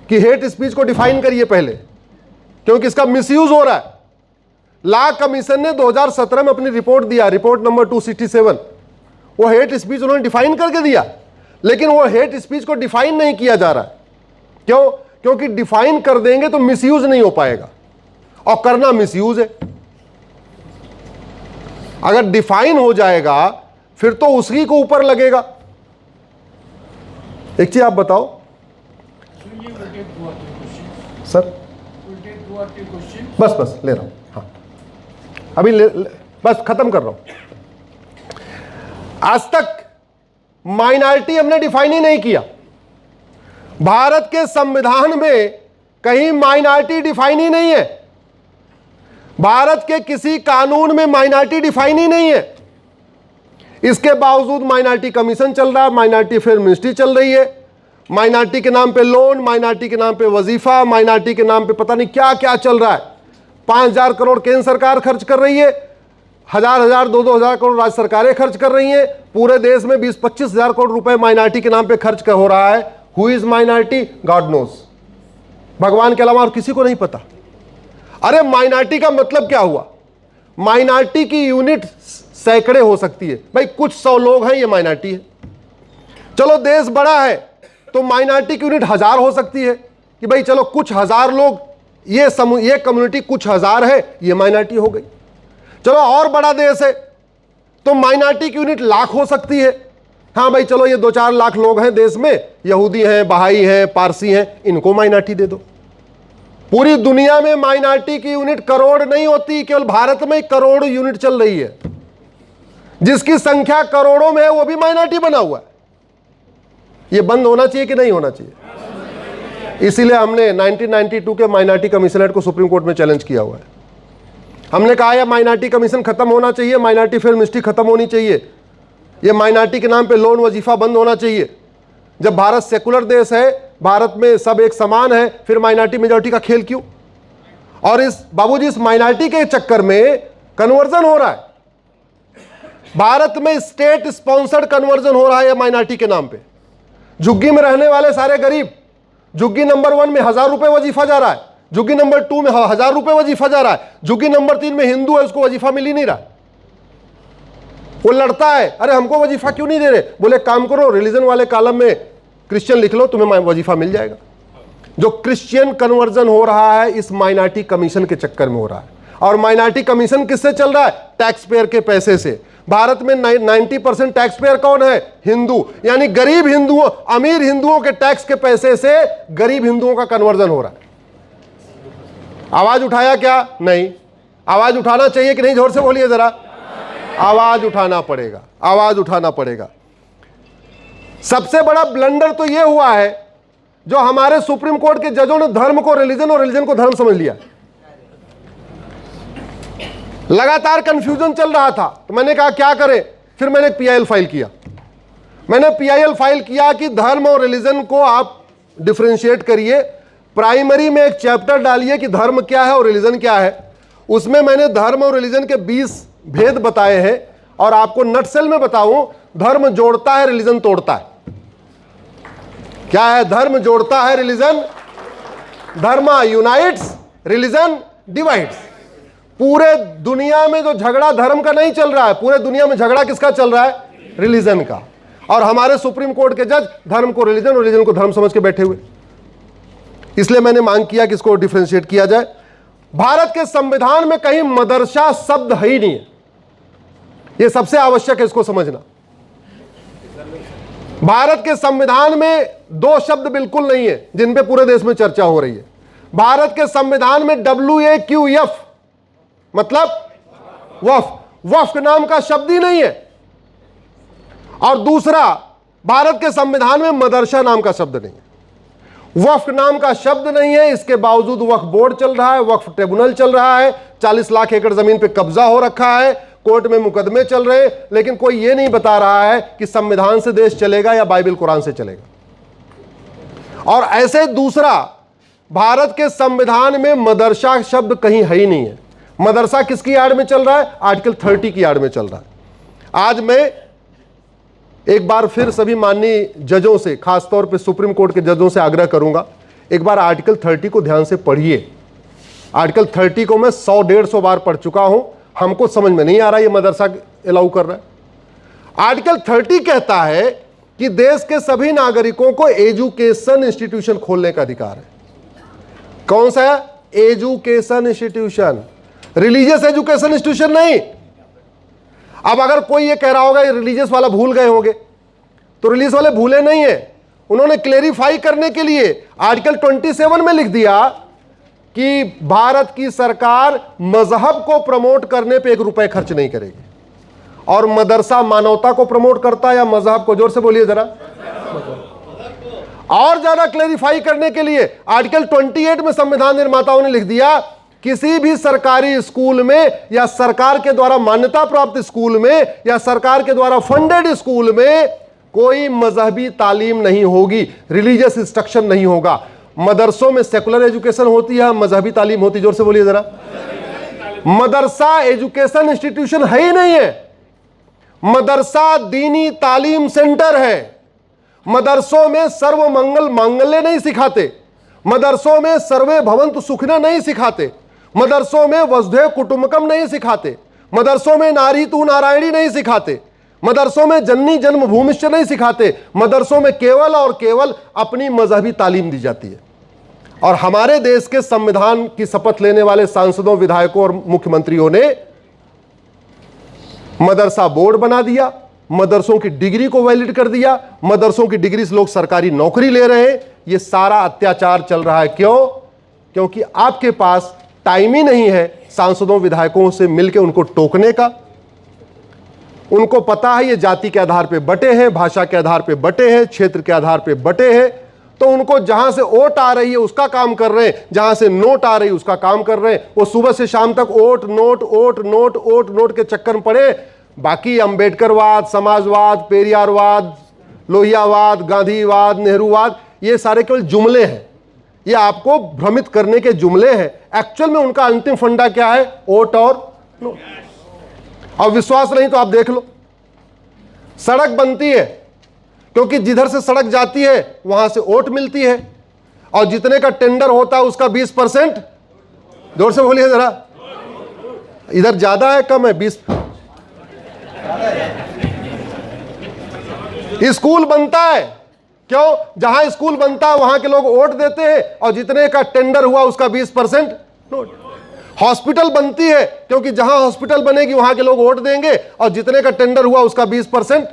[SPEAKER 1] कि हेट स्पीच को डिफाइन करिए पहले, क्योंकि इसका मिसयूज हो रहा है। लॉ कमीशन ने 2017 में अपनी रिपोर्ट दिया, रिपोर्ट नंबर 267। वो हेट स्पीच उन्होंने डिफाइन करके दिया, लेकिन वो हेट स्पीच को डिफाइन नहीं किया जा रहा है। क्यों? क्योंकि डिफाइन कर देंगे तो मिसयूज नहीं हो पाएगा, और करना मिसयूज है। अगर डिफाइन हो जाएगा फिर तो उसी को ऊपर लगेगा। एक चीज आप बताओ सर, बस ले रहा हूं। हाँ, अभी बस खत्म कर रहा हूं। आज तक माइनॉरिटी हमने डिफाइन ही नहीं किया। भारत के संविधान में कहीं माइनॉरिटी डिफाइन ही नहीं है। भारत के किसी कानून में माइनॉरिटी डिफाइन ही नहीं है। इसके बावजूद माइनॉरिटी कमीशन चल रहा है, माइनॉरिटी अफेयर मिनिस्ट्री चल रही है, माइनॉरिटी के नाम पे लोन, माइनॉरिटी के नाम पे वजीफा, माइनॉरिटी के नाम पे पता नहीं क्या क्या चल रहा है। 5,000 करोड़ केंद्र सरकार खर्च कर रही है, 1,000 2,000 करोड़ राज्य सरकारें खर्च कर रही हैं। पूरे देश में 20-25 हजार करोड़ रुपए माइनॉरिटी के नाम पे खर्च हो रहा है। Who is minority? God knows. भगवान के अलावा और किसी को नहीं पता। अरे माइनॉरिटी का मतलब क्या हुआ? माइनॉरिटी की यूनिट सैकड़े हो सकती है भाई, कुछ 100 लोग हैं, ये माइनॉरिटी है। चलो देश बड़ा है तो माइनॉरिटी की यूनिट 1000 हो सकती है कि भाई चलो कुछ 1000 लोग, ये कम्युनिटी कुछ 1000 है, ये माइनॉरिटी हो गई। चलो और बड़ा देश है तो माइनॉरिटी की यूनिट लाख हो सकती है। हाँ भाई चलो ये 2-4 लाख लोग हैं देश में, यहूदी हैं, बहाई हैं, पारसी हैं, इनको माइनॉरिटी दे दो। पूरी दुनिया में माइनॉरिटी की यूनिट करोड़ नहीं होती, केवल भारत में करोड़ यूनिट चल रही है। जिसकी संख्या करोड़ों में है वो भी माइनॉरिटी बना हुआ है। ये बंद होना चाहिए कि नहीं होना चाहिए? इसीलिए हमने 1992 के माइनॉरिटी कमीशन एक्ट को सुप्रीम कोर्ट में चैलेंज किया हुआ है। हमने कहा यह माइनॉरिटी कमीशन खत्म होना चाहिए, माइनॉरिटी फिल्म हिस्ट्री खत्म होनी चाहिए, ये माइनॉरिटी के नाम पे लोन वजीफा बंद होना चाहिए। जब भारत सेकुलर देश है, भारत में सब एक समान है, फिर माइनॉरिटी मेजॉरिटी का खेल क्यों? और इस बाबूजी इस माइनॉरिटी के चक्कर में कन्वर्जन हो रहा है। भारत में स्टेट स्पॉन्सर्ड कन्वर्जन हो रहा है माइनॉरिटी के नाम पे। झुग्गी में रहने वाले सारे गरीब, झुग्गी नंबर 1 में 1000 रुपए वजीफा जा रहा है, झुग्गी नंबर 2 में 1000 रुपए वजीफा जा रहा है, झुग्गी नंबर 3 में हिंदू है, उसको वजीफा मिल ही नहीं रहा। वो लड़ता है, अरे हमको वजीफा क्यों नहीं दे रहे? बोले काम करो, रिलीजन वाले कॉलम में क्रिश्चियन लिख लो, तुम्हें वजीफा मिल जाएगा। जो क्रिश्चियन कन्वर्जन हो रहा है इस माइनॉरिटी कमीशन के चक्कर में हो रहा है। और माइनॉरिटी कमीशन किससे चल रहा है? टैक्स पेयर के पैसे से। भारत में 90% टैक्स पेयर कौन है? हिंदू, यानी गरीब हिंदुओं, अमीर हिंदुओं के टैक्स के पैसे से गरीब हिंदुओं का कन्वर्जन हो रहा है। आवाज उठाया क्या? नहीं। आवाज उठाना चाहिए कि नहीं? जोर से बोलिए जरा। आवाज उठाना पड़ेगा, आवाज उठाना पड़ेगा। सबसे बड़ा ब्लंडर तो यह हुआ है जो हमारे सुप्रीम कोर्ट के जजों ने धर्म को रिलीजन और रिलीजन को धर्म समझ लिया। लगातार कंफ्यूजन चल रहा था तो मैंने कहा क्या करें, फिर मैंने PIL फाइल किया। मैंने PIL फाइल किया कि धर्म और रिलीजन को आप डिफरेंशिएट करिए, प्राइमरी में एक चैप्टर डालिए कि धर्म क्या है और रिलीजन क्या है। उसमें मैंने धर्म और रिलीजन के 20 भेद बताए हैं और आपको नटसेल में बताऊं, धर्म जोड़ता है, रिलीजन तोड़ता है। क्या है? धर्म जोड़ता है, रिलीजन, धर्म यूनाइट्स, रिलीजन डिवाइड्स। पूरे दुनिया में जो झगड़ा धर्म का नहीं चल रहा है, पूरे दुनिया में झगड़ा किसका चल रहा है? रिलीजन का। और हमारे सुप्रीम कोर्ट के जज धर्म को रिलीजन और रिलीजन को धर्म समझ के बैठे हुए। इसलिए मैंने मांग किया कि इसको डिफरेंशिएट किया जाए। भारत के संविधान में कहीं मदरसा शब्द है ही नहीं है, यह सबसे आवश्यक है इसको समझना। भारत के संविधान में 2 शब्द बिल्कुल नहीं है जिन पे पूरे देश में चर्चा हो रही है। भारत के संविधान में WAQF मतलब वफ, वफ नाम का शब्द ही नहीं है। और दूसरा, भारत के संविधान में मदरसा नाम का शब्द नहीं है, वक्फ नाम का शब्द नहीं है। इसके बावजूद वक्फ बोर्ड चल रहा है, वक्फ ट्रिब्यूनल चल रहा है, 40 लाख एकड़ जमीन पे कब्जा हो रखा है, कोर्ट में मुकदमे चल रहे हैं, लेकिन कोई ये नहीं बता रहा है कि संविधान से देश चलेगा या बाइबल कुरान से चलेगा। और ऐसे दूसरा, भारत के संविधान में मदरसा शब्द कहीं है ही नहीं है। मदरसा किसकी आड़ में चल रहा है? आर्टिकल 30 की आड़ में चल रहा है। आज मैं एक बार फिर सभी माननीय जजों से, खासतौर पे सुप्रीम कोर्ट के जजों से आग्रह करूंगा, एक बार आर्टिकल 30 को ध्यान से पढ़िए। आर्टिकल 30 को मैं 100-150 बार पढ़ चुका हूं, हमको समझ में नहीं आ रहा ये मदरसा अलाउ कर रहा है। आर्टिकल 30 कहता है कि देश के सभी नागरिकों को एजुकेशन इंस्टीट्यूशन खोलने का अधिकार है। कौन सा है? Education institution, religious education institution नहीं। अब अगर कोई ये कह रहा होगा ये रिलीजियस वाला भूल गए होंगे, तो रिलीजियस वाले भूले नहीं है। उन्होंने क्लेरिफाई करने के लिए आर्टिकल 27 में लिख दिया कि भारत की सरकार मजहब को प्रमोट करने पे 1 रुपए खर्च नहीं करेगी। और मदरसा मानवता को प्रमोट करता है या मजहब को? जोर से बोलिए जरा। और ज्यादा क्लेरिफाई करने के लिए आर्टिकल 28 में संविधान निर्माताओं ने लिख दिया, किसी भी सरकारी स्कूल में या सरकार के द्वारा मान्यता प्राप्त स्कूल में या सरकार के द्वारा फंडेड स्कूल में कोई मजहबी तालीम नहीं होगी, रिलीजियस इंस्ट्रक्शन नहीं होगा। मदरसों में सेकुलर एजुकेशन होती है, मजहबी तालीम होती है। जोर से बोलिए जरा। मदरसा एजुकेशन इंस्टीट्यूशन है ही नहीं है, मदरसा दीनी तालीम सेंटर है। मदरसों में सर्व मंगल मांगल्य नहीं सिखाते, मदरसों में सर्वे भवंतु सुखना नहीं सिखाते। मदरसों में वसुधैव कुटुंबकम नहीं सिखाते, मदरसों में नारी तू नारायणी नहीं सिखाते, मदरसों में जननी जन्मभूमिश्च नहीं सिखाते। मदरसों में केवल और केवल अपनी मजहबी तालीम दी जाती है। और हमारे देश के संविधान की शपथ लेने वाले सांसदों, विधायकों और मुख्यमंत्रियों ने मदरसा बोर्ड बना दिया, मदरसों की डिग्री को वैलिड कर दिया, मदरसों की डिग्री से लोग सरकारी नौकरी ले रहे हैं। यह सारा अत्याचार चल रहा है। क्यों? क्योंकि आपके पास टाइम ही नहीं है सांसदों विधायकों से मिलकर उनको टोकने का। उनको पता है ये जाति के आधार पे बटे हैं, भाषा के आधार पे बटे हैं, क्षेत्र के आधार पे बटे हैं, तो उनको जहां से वोट आ रही है उसका काम कर रहे हैं, जहां से नोट आ रही है उसका काम कर रहे हैं। वो सुबह से शाम तक vote note vote note vote note के चक्कर में पड़े। बाकी अंबेडकरवाद, समाजवाद, पेरियारवाद, लोहियावाद, गांधीवाद, नेहरूवाद, ये सारे केवल जुमले हैं, ये आपको भ्रमित करने के जुमले हैं। एक्चुअल में उनका अंतिम फंडा क्या है? वोट और नोट। अब विश्वास नहीं तो आप देख लो, सड़क बनती है क्योंकि जिधर से सड़क जाती है वहां से वोट मिलती है, और जितने का टेंडर होता है उसका 20%, जोर से बोलिए जरा, इधर ज्यादा है कम है? 20। स्कूल बनता है क्यों? जहां स्कूल बनता है वहां के लोग वोट देते हैं, और जितने का टेंडर हुआ उसका 20% नोट। हॉस्पिटल बनती है क्योंकि जहां हॉस्पिटल बनेगी वहां के लोग वोट देंगे, और जितने का टेंडर हुआ उसका 20%।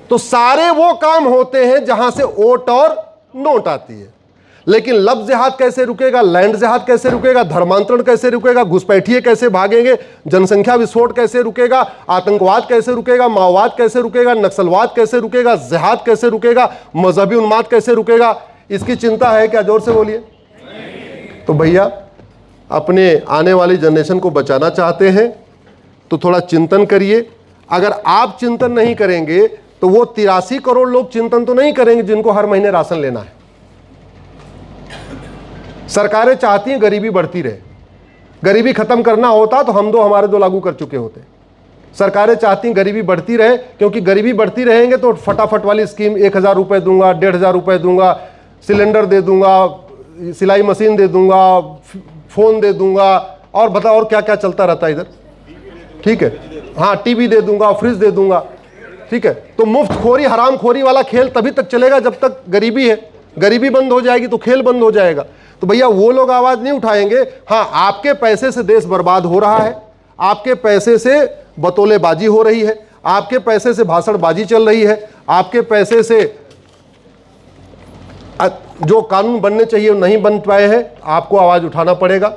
[SPEAKER 1] तो सारे वो काम होते हैं जहां से वोट और नोट आती है। लेकिन लफ्ज़ जिहाद कैसे रुकेगा? लैंड जिहाद कैसे रुकेगा? धर्मांतरण कैसे रुकेगा? घुसपैठिए कैसे भागेंगे? जनसंख्या विस्फोट कैसे रुकेगा? आतंकवाद कैसे रुकेगा? माओवाद कैसे रुकेगा? नक्सलवाद कैसे रुकेगा? जिहाद कैसे रुकेगा? मजहबी उन्माद कैसे रुकेगा? इसकी चिंता है क्या? जोर से बोलिए। तो भैया, अपने आने वाली जनरेशन को बचाना चाहते हैं तो थोड़ा चिंतन करिए। अगर आप चिंतन नहीं करेंगे तो वो 83 करोड़ लोग चिंतन तो नहीं करेंगे जिनको हर महीने राशन लेना है। सरकारें चाहती हैं गरीबी बढ़ती रहे, गरीबी खत्म करना होता तो हम दो हमारे दो लागू कर चुके होते। सरकारें चाहती हैं गरीबी बढ़ती रहे, क्योंकि गरीबी बढ़ती रहेंगे तो फटाफट वाली स्कीम 1000 रुपये दूंगा, 1500 रुपये दूंगा, सिलेंडर दे दूंगा, सिलाई मशीन दे दूंगा, फोन दे दूंगा, और बताओ और क्या क्या चलता रहता है इधर। ठीक है, हाँ, टीवी दे दूंगा, फ्रिज दे दूंगा। ठीक है, तो मुफ्तखोरी, हरामखोरी वाला खेल तभी तक चलेगा जब तक गरीबी है। गरीबी बंद हो जाएगी तो खेल बंद हो जाएगा। तो भैया वो लोग आवाज नहीं उठाएंगे। हाँ, आपके पैसे से देश बर्बाद हो रहा है, आपके पैसे से बतौलेबाजी हो रही है, आपके पैसे से भाषणबाजी चल रही है, आपके पैसे से जो कानून बनने चाहिए वो नहीं बन पाए हैं। आपको आवाज उठाना पड़ेगा।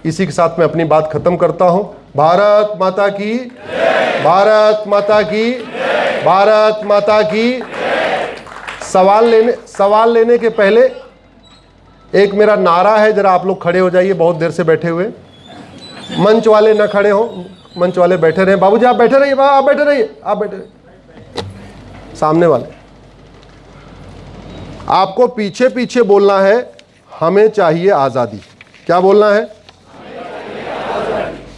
[SPEAKER 1] इसी के साथ मैं अपनी बात खत्म करता हूं। भारत माता की, भारत माता की, भारत माता की। सवाल लेने के पहले एक मेरा नारा है, जरा आप लोग खड़े हो जाइए, बहुत देर से बैठे हुए। मंच वाले ना खड़े हो, मंच वाले बैठे रहे। बाबूजी आप बैठे रहिए, आप बैठे रहिए, आप बैठे रहिए। सामने वाले, आपको पीछे पीछे बोलना है, हमें चाहिए आज़ादी। क्या बोलना है?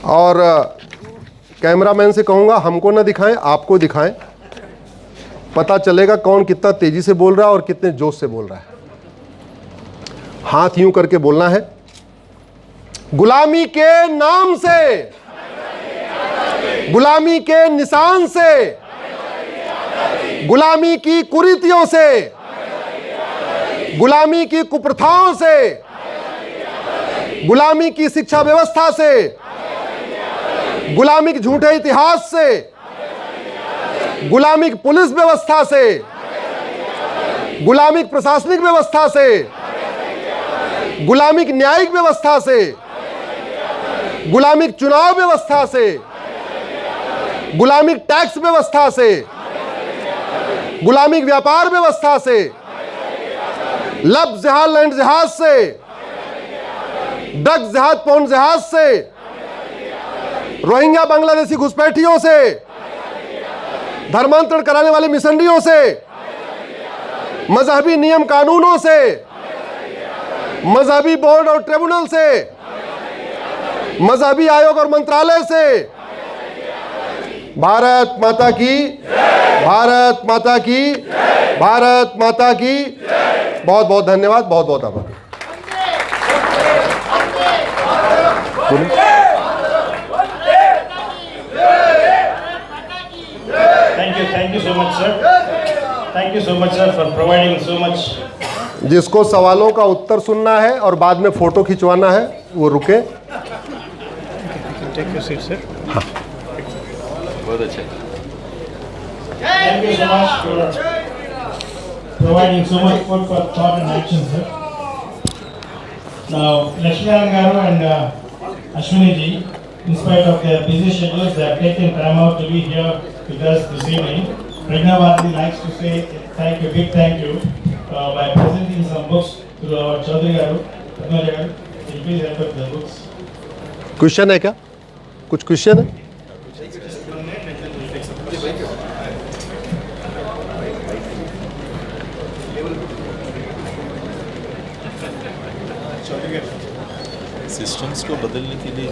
[SPEAKER 1] और कैमरामैन से कहूँगा हमको ना दिखाएं, आपको दिखाएं, पता चलेगा कौन कितना तेजी से बोल रहा है और कितने जोश से बोल रहा है। हाथ यूं करके बोलना है, गुलामी के नाम से, गुलामी के निशान से, गुलामी की कुरीतियों से, गुलामी की कुप्रथाओं से, गुलामी की शिक्षा व्यवस्था से, गुलामी के झूठे इतिहास से, गुलामी की पुलिस व्यवस्था से, गुलामी की प्रशासनिक व्यवस्था से, गुलामी की न्यायिक व्यवस्था से, गुलामी की चुनाव व्यवस्था से, गुलामी की टैक्स व्यवस्था से, गुलामी की व्यापार व्यवस्था से, लफ्ज़ जिहाद लैंड जिहाद से, ड्रग्स जिहाद पौन जिहाद से, रोहिंग्या बांग्लादेशी घुसपैठियों से, धर्मांतरण कराने वाले मिशनरियों से, मजहबी नियम कानूनों से, मजहबी बोर्ड और ट्रिब्यूनल से, मजहबी आयोग और मंत्रालय से। भारत माता की, भारत माता की, भारत माता की। बहुत बहुत धन्यवाद, बहुत बहुत आभार।
[SPEAKER 3] Thank you so much, sir. Thank you so much, sir, for providing so much.
[SPEAKER 1] जिसको सवालों का उत्तर सुनना है और बाद में फोटो खिंचवाना है वो रुके।
[SPEAKER 3] Take your seat, sir.
[SPEAKER 4] बहुत अच्छा।
[SPEAKER 3] Thank you so much for providing so much food for thought and action, sir. Now, Lakshman Garu and Ashwini ji, in spite of their busy schedules, they have taken time out to be here with us this evening. Pragna Bharati likes to say thank you, big thank you, by presenting some books to our Chaudhary Garu. Pragna Garu, will you please help us with the books?
[SPEAKER 1] Question है क्या? कुछ question है?
[SPEAKER 4] Systems को बदलने के लिए